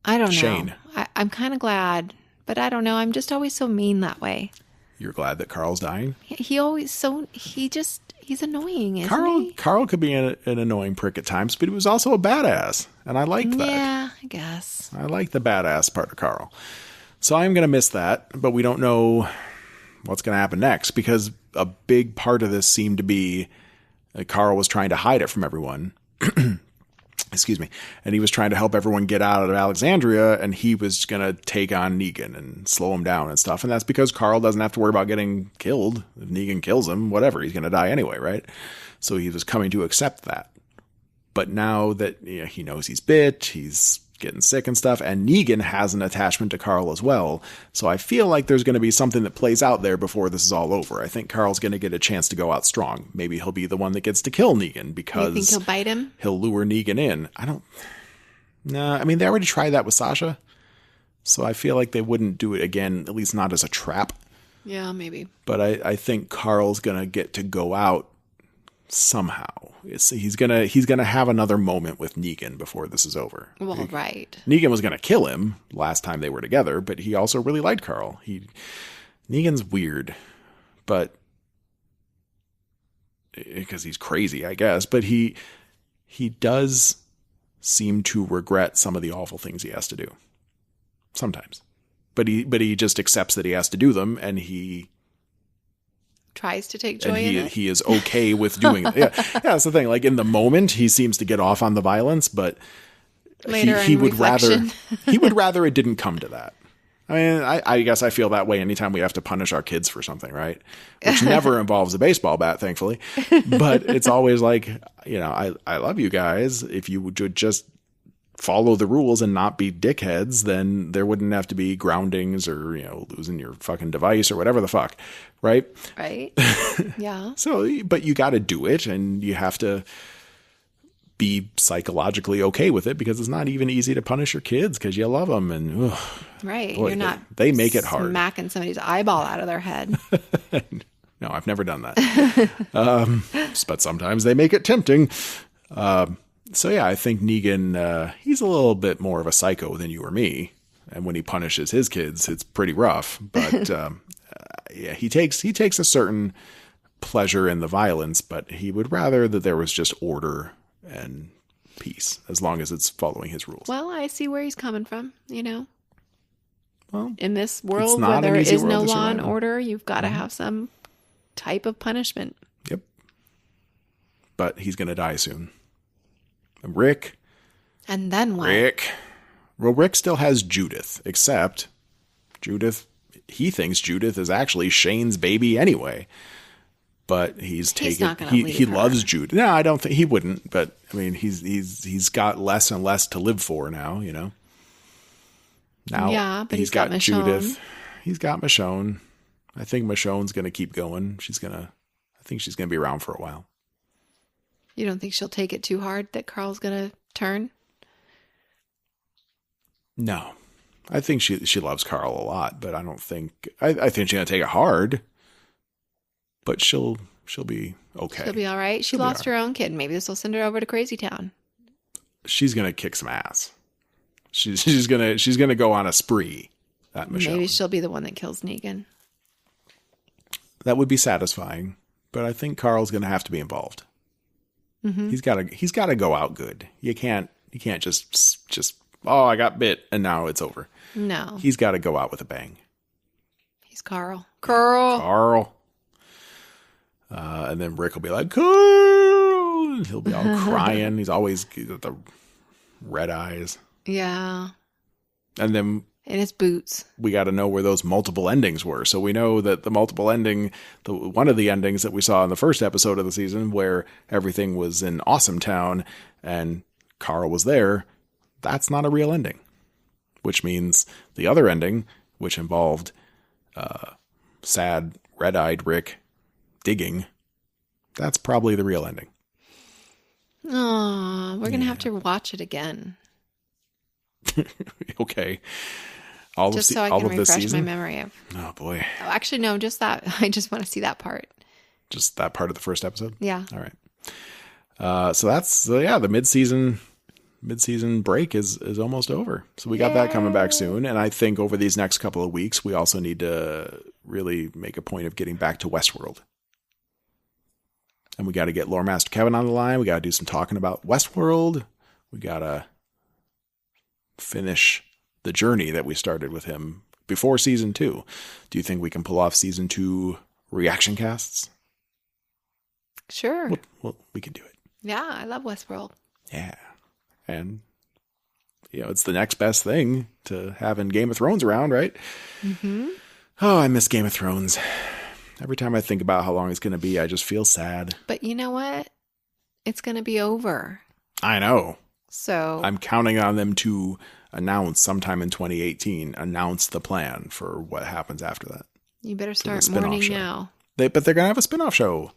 Speaker 2: I don't know.
Speaker 1: Shane.
Speaker 2: I'm kind of glad, but I don't know. I'm just always so mean that way.
Speaker 1: You're glad that Carl's dying?
Speaker 2: He's annoying, isn't he?
Speaker 1: Carl could be an annoying prick at times, but he was also a badass. And I liked that.
Speaker 2: Yeah, I guess.
Speaker 1: I like the badass part of Carl. So I'm going to miss that, but we don't know what's going to happen next because a big part of this seemed to be Carl was trying to hide it from everyone. Excuse me. And he was trying to help everyone get out of Alexandria, and he was going to take on Negan and slow him down and stuff. And that's because Carl doesn't have to worry about getting killed. If Negan kills him, whatever, he's going to die anyway, right? So he was coming to accept that. But now that he knows he's bit, he's getting sick and stuff, and Negan has an attachment to Carl as well. So I feel like there's going to be something that plays out there before this is all over. I think Carl's going to get a chance to go out strong. Maybe he'll be the one that gets to kill Negan because...
Speaker 2: You think he'll bite him?
Speaker 1: He'll lure Negan in. I mean, they already tried that with Sasha. So I feel like they wouldn't do it again, at least not as a trap.
Speaker 2: Yeah, maybe.
Speaker 1: But I think Carl's going to get to go out somehow. He's gonna have another moment with Negan before this is over.
Speaker 2: Well, right.
Speaker 1: Negan was gonna kill him last time they were together, but he also really liked Carl. Negan's weird, but because he's crazy, I guess. But he does seem to regret some of the awful things he has to do sometimes. But he just accepts that he has to do them, and he
Speaker 2: tries to take joy in it.
Speaker 1: He is okay with doing it. Yeah, that's the thing. Like in the moment, he seems to get off on the violence, but
Speaker 2: later
Speaker 1: he would
Speaker 2: reflection.
Speaker 1: rather it didn't come to that. I mean, I guess I feel that way anytime we have to punish our kids for something, right? Which never involves a baseball bat, thankfully. But it's always like, I love you guys. If you would just follow the rules and not be dickheads, then there wouldn't have to be groundings or, losing your fucking device or whatever the fuck. Right?
Speaker 2: Right. Yeah.
Speaker 1: So, but you got to do it, and you have to be psychologically okay with it, because it's not even easy to punish your kids because you love them. And
Speaker 2: right.
Speaker 1: Boy,
Speaker 2: you're not
Speaker 1: they make it hard.
Speaker 2: Smacking somebody's eyeball out of their head.
Speaker 1: No, I've never done that. But sometimes they make it tempting. So yeah, I think Negan, he's a little bit more of a psycho than you or me. And when he punishes his kids, it's pretty rough. But yeah, he takes a certain pleasure in the violence, but he would rather that there was just order and peace, as long as it's following his rules.
Speaker 2: Well, I see where he's coming from,
Speaker 1: Well,
Speaker 2: in this world where there is no law and order, you've got to have some type of punishment.
Speaker 1: Yep. But he's going to die soon. And Rick.
Speaker 2: And then what?
Speaker 1: Rick still has Judith, except he thinks Judith is actually Shane's baby anyway. But he's
Speaker 2: not gonna leave
Speaker 1: he
Speaker 2: her.
Speaker 1: loves Judith. No, I don't think he wouldn't, but I mean he's got less and less to live for now, Now
Speaker 2: yeah, but he's got Michonne.
Speaker 1: Judith. He's got Michonne. I think Michonne's gonna keep going. I think she's gonna be around for a while.
Speaker 2: You don't think she'll take it too hard that Carl's gonna turn?
Speaker 1: No. I think she loves Carl a lot, but I don't think I think she's gonna take it hard. But she'll be okay.
Speaker 2: She'll be all right. She lost her own kid. Maybe this will send her over to Crazy Town.
Speaker 1: She's gonna kick some ass. She's gonna go on a spree. That Michelle.
Speaker 2: Maybe she'll be the one that kills Negan.
Speaker 1: That would be satisfying, but I think Carl's gonna have to be involved. Mm-hmm. He's gotta go out good. You can't just I got bit and now it's over.
Speaker 2: No,
Speaker 1: he's got to go out with a bang.
Speaker 2: He's Carl. Carl.
Speaker 1: And then Rick will be like, Carl! He'll be all crying. He's always got the red eyes.
Speaker 2: Yeah.
Speaker 1: And then
Speaker 2: in his boots,
Speaker 1: we got to know where those multiple endings were. So we know that the multiple ending, one of the endings that we saw in the first episode of the season, where everything was in Awesome Town and Carl was there, that's not a real ending. Which means the other ending, which involved sad, red-eyed Rick digging, that's probably the real ending.
Speaker 2: Oh, we're going to have to watch it again.
Speaker 1: Okay.
Speaker 2: Just so I can refresh my memory of.
Speaker 1: Oh, boy.
Speaker 2: Oh, actually, no, just that. I just want to see that part.
Speaker 1: Just that part of the first episode?
Speaker 2: Yeah.
Speaker 1: All right. So the mid-season break is almost over. So we got that coming back soon. And I think over these next couple of weeks, we also need to really make a point of getting back to Westworld. And we got to get Lore Master Kevin on the line. We got to do some talking about Westworld. We got to finish the journey that we started with him before season 2. Do you think we can pull off season 2 reaction casts?
Speaker 2: Sure.
Speaker 1: Well, we can do it.
Speaker 2: Yeah, I love Westworld.
Speaker 1: Yeah. And, it's the next best thing to having Game of Thrones around, right? Mm-hmm. Oh, I miss Game of Thrones. Every time I think about how long it's going to be, I just feel sad.
Speaker 2: But you know what? It's going to be over.
Speaker 1: I know.
Speaker 2: So
Speaker 1: I'm counting on them to announce sometime in 2018, announce the plan for what happens after that.
Speaker 2: You better start mourning now.
Speaker 1: But they're going to have a spinoff show.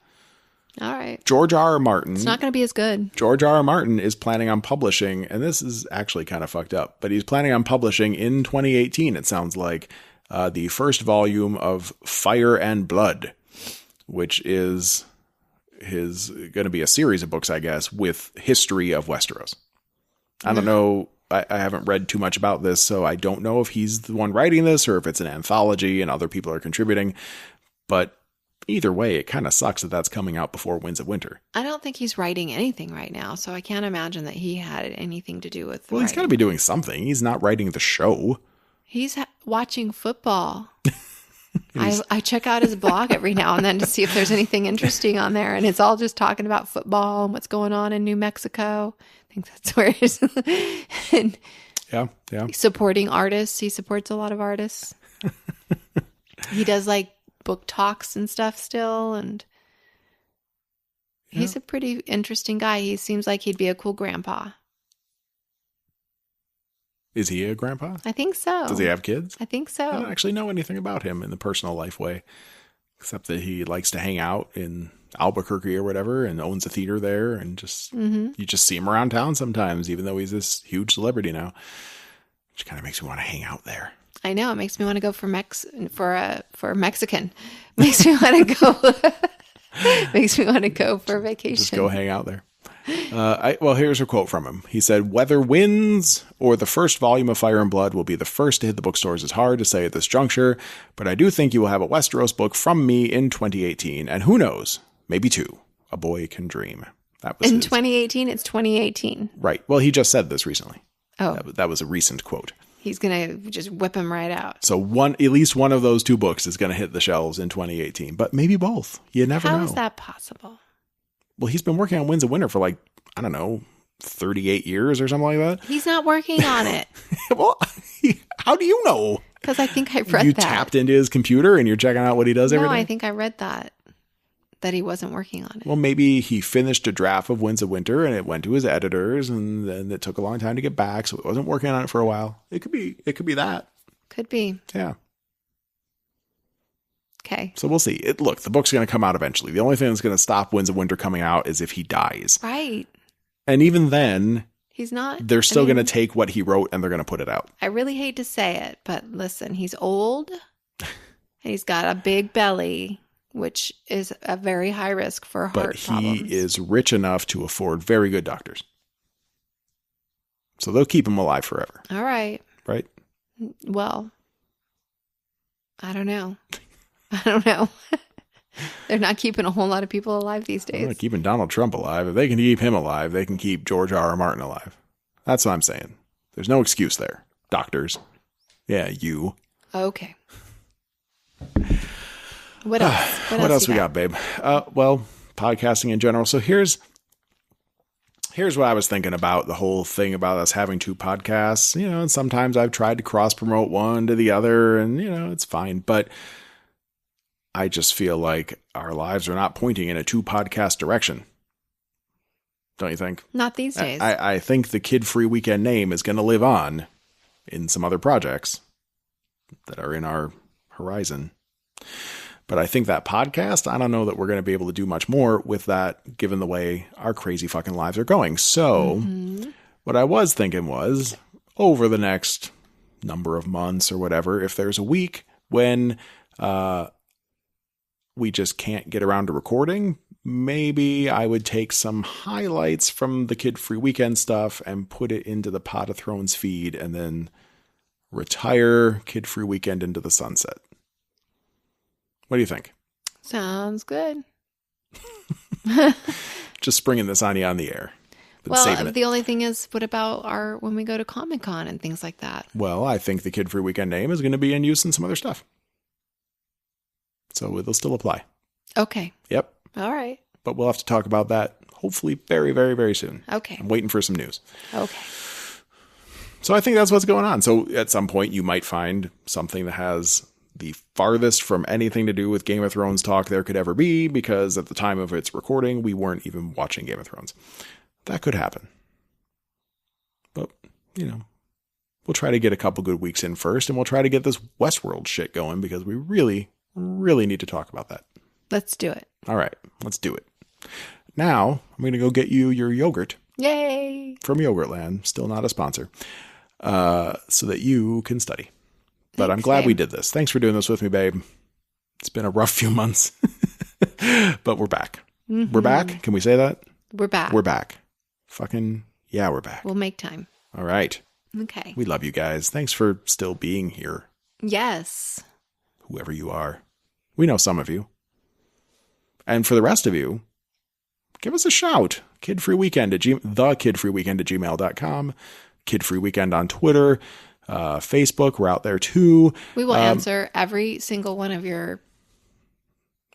Speaker 2: All right.
Speaker 1: George R. R. Martin.
Speaker 2: It's not going to be as good.
Speaker 1: George R. R. Martin is planning on publishing, and this is actually kind of fucked up, but he's planning on publishing in 2018, it sounds like, the first volume of Fire and Blood, which is his going to be a series of books, I guess, with history of Westeros. I don't know. I haven't read too much about this, so I don't know if he's the one writing this or if it's an anthology and other people are contributing. But either way, it kind of sucks that that's coming out before Winds of Winter.
Speaker 2: I don't think he's writing anything right now, so I can't imagine that he had anything to do with
Speaker 1: Well, he's got to be doing something. He's not writing the show.
Speaker 2: He's watching football. I check out his blog every now and then to see if there's anything interesting on there, and it's all just talking about football and what's going on in New Mexico. I think that's where it is. And
Speaker 1: yeah.
Speaker 2: Supporting artists. He supports a lot of artists. He does like book talks and stuff still, and he's a pretty interesting guy. He seems like he'd be a cool grandpa.
Speaker 1: Is he a grandpa?
Speaker 2: I think so.
Speaker 1: Does he have kids?
Speaker 2: I think so.
Speaker 1: I don't actually know anything about him in the personal life way, except that he likes to hang out in Albuquerque or whatever and owns a theater there, and just you just see him around town sometimes, even though he's this huge celebrity now, which kind of makes me want to hang out there.
Speaker 2: I know. It makes me want to go for Mexican. Makes me want to go. Makes me want to go for vacation.
Speaker 1: Just go hang out there. Well, here's a quote from him. He said, "Whether Winds or the first volume of Fire and Blood will be the first to hit the bookstores is hard to say at this juncture, but I do think you will have a Westeros book from me in 2018, and who knows, maybe two. A boy can dream." That was
Speaker 2: in 2018. It's 2018.
Speaker 1: Right. Well, he just said this recently.
Speaker 2: Oh,
Speaker 1: that was a recent quote.
Speaker 2: He's gonna just whip him right out.
Speaker 1: So at least one of those two books is going to hit the shelves in 2018, but maybe both. You never know.
Speaker 2: How is that possible?
Speaker 1: Well, he's been working on Winds of Winter for like, I don't know, 38 years or something like that.
Speaker 2: He's not working on it.
Speaker 1: Well, how do you know?
Speaker 2: Because I think I read that.
Speaker 1: You tapped into his computer and you're checking out what he does every day?
Speaker 2: No, I think I read that he wasn't working on it.
Speaker 1: Well, maybe he finished a draft of Winds of Winter and it went to his editors and then it took a long time to get back, so it wasn't working on it for a while. It could be that.
Speaker 2: Could be.
Speaker 1: Yeah.
Speaker 2: Okay.
Speaker 1: So we'll see. Look, the book's going to come out eventually. The only thing that's going to stop Winds of Winter coming out is if he dies.
Speaker 2: Right.
Speaker 1: And even then,
Speaker 2: he's not.
Speaker 1: They're still going to take what he wrote and they're going to put it out.
Speaker 2: I really hate to say it, but listen, he's old. He's got a big belly, which is a very high risk for heart problems.
Speaker 1: But he is rich enough to afford very good doctors. So they'll keep him alive forever.
Speaker 2: All right.
Speaker 1: Right?
Speaker 2: Well, I don't know. They're not keeping a whole lot of people alive these days.
Speaker 1: They're not keeping Donald Trump alive. If they can keep him alive, they can keep George R. R. Martin alive. That's what I'm saying. There's no excuse there. Doctors. Yeah, you.
Speaker 2: Okay. What else?
Speaker 1: What else we got, babe? Well, podcasting in general. So here's what I was thinking about the whole thing about us having two podcasts. And sometimes I've tried to cross promote one to the other and, it's fine. But I just feel like our lives are not pointing in a two podcast direction. Don't you think?
Speaker 2: Not these days.
Speaker 1: I think the Kid Free Weekend name is going to live on in some other projects that are in our horizon. But I think that podcast, I don't know that we're going to be able to do much more with that, given the way our crazy fucking lives are going. So what I was thinking was, over the next number of months or whatever, if there's a week when we just can't get around to recording, maybe I would take some highlights from the Kid Free Weekend stuff and put it into the Pot of Thrones feed and then retire Kid Free Weekend into the sunset. What do you think?
Speaker 2: Sounds good.
Speaker 1: Just springing this on you on the air.
Speaker 2: Well, the only thing is, what about when we go to Comic-Con and things like that?
Speaker 1: Well, I think the Kid Free Weekend name is going to be in use in some other stuff. So it'll still apply.
Speaker 2: Okay.
Speaker 1: Yep.
Speaker 2: All right.
Speaker 1: But we'll have to talk about that hopefully very, very, very soon.
Speaker 2: Okay.
Speaker 1: I'm waiting for some news.
Speaker 2: Okay.
Speaker 1: So I think that's what's going on. So at some point you might find something that has the farthest from anything to do with Game of Thrones talk there could ever be, because at the time of its recording, we weren't even watching Game of Thrones. That could happen. But, we'll try to get a couple good weeks in first, and we'll try to get this Westworld shit going, because we really, really need to talk about that.
Speaker 2: Let's do it.
Speaker 1: All right, let's do it. Now, I'm going to go get you your yogurt.
Speaker 2: Yay!
Speaker 1: From Yogurtland, still not a sponsor, so that you can study. But I'm glad we did this. Thanks for doing this with me, babe. It's been a rough few months, but we're back. We're back. Can we say that?
Speaker 2: We're back.
Speaker 1: We're back. Fucking, yeah, we're back.
Speaker 2: We'll make time.
Speaker 1: All right.
Speaker 2: Okay.
Speaker 1: We love you guys. Thanks for still being here.
Speaker 2: Yes.
Speaker 1: Whoever you are. We know some of you. And for the rest of you, give us a shout. Thekidfreeweekend at gmail.com. Kidfreeweekend on Twitter, Facebook. We're out there too.
Speaker 2: We will answer every single one of your...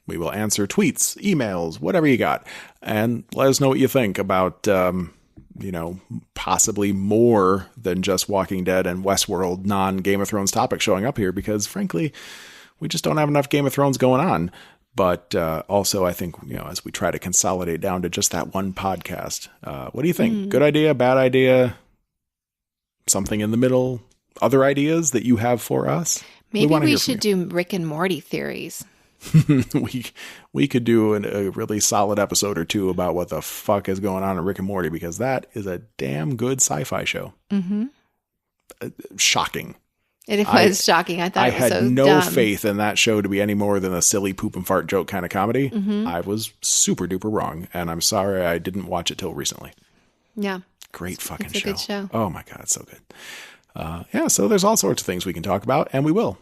Speaker 1: We will answer tweets, emails, whatever you got. And let us know what you think about, possibly more than just Walking Dead and Westworld non-Game of Thrones topics showing up here, because frankly, we just don't have enough Game of Thrones going on. But also, I think, as we try to consolidate down to just that one podcast, what do you think? Good idea, bad idea, something in the middle, other ideas that you have for us?
Speaker 2: Maybe we should do Rick and Morty theories.
Speaker 1: we could do a really solid episode or two about what the fuck is going on in Rick and Morty, because that is a damn good sci-fi show. Mm-hmm. Shocking.
Speaker 2: It was shocking. I thought it was so dumb.
Speaker 1: I had no faith in that show to be any more than a silly poop and fart joke kind of comedy. Mm-hmm. I was super duper wrong, and I'm sorry I didn't watch it till recently.
Speaker 2: Yeah.
Speaker 1: Great fucking show.
Speaker 2: It's a good show.
Speaker 1: Oh my God, it's so good. So there's all sorts of things we can talk about, and we will.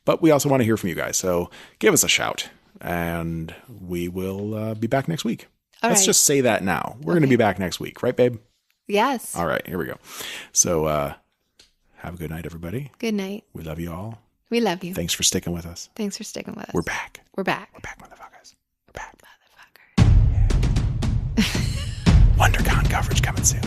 Speaker 1: But we also want to hear from you guys, so give us a shout, and we will be back next week. Let's just say that now. We're going to be back next week. Right, babe?
Speaker 2: Yes.
Speaker 1: All right, here we go. So have a good night, everybody.
Speaker 2: Good night.
Speaker 1: We love you all.
Speaker 2: We love you.
Speaker 1: Thanks for sticking with us.
Speaker 2: Thanks for sticking with us.
Speaker 1: We're back.
Speaker 2: We're back.
Speaker 1: We're back, motherfuckers. We're back.
Speaker 2: Motherfucker.
Speaker 1: Yeah. WonderCon coverage coming soon.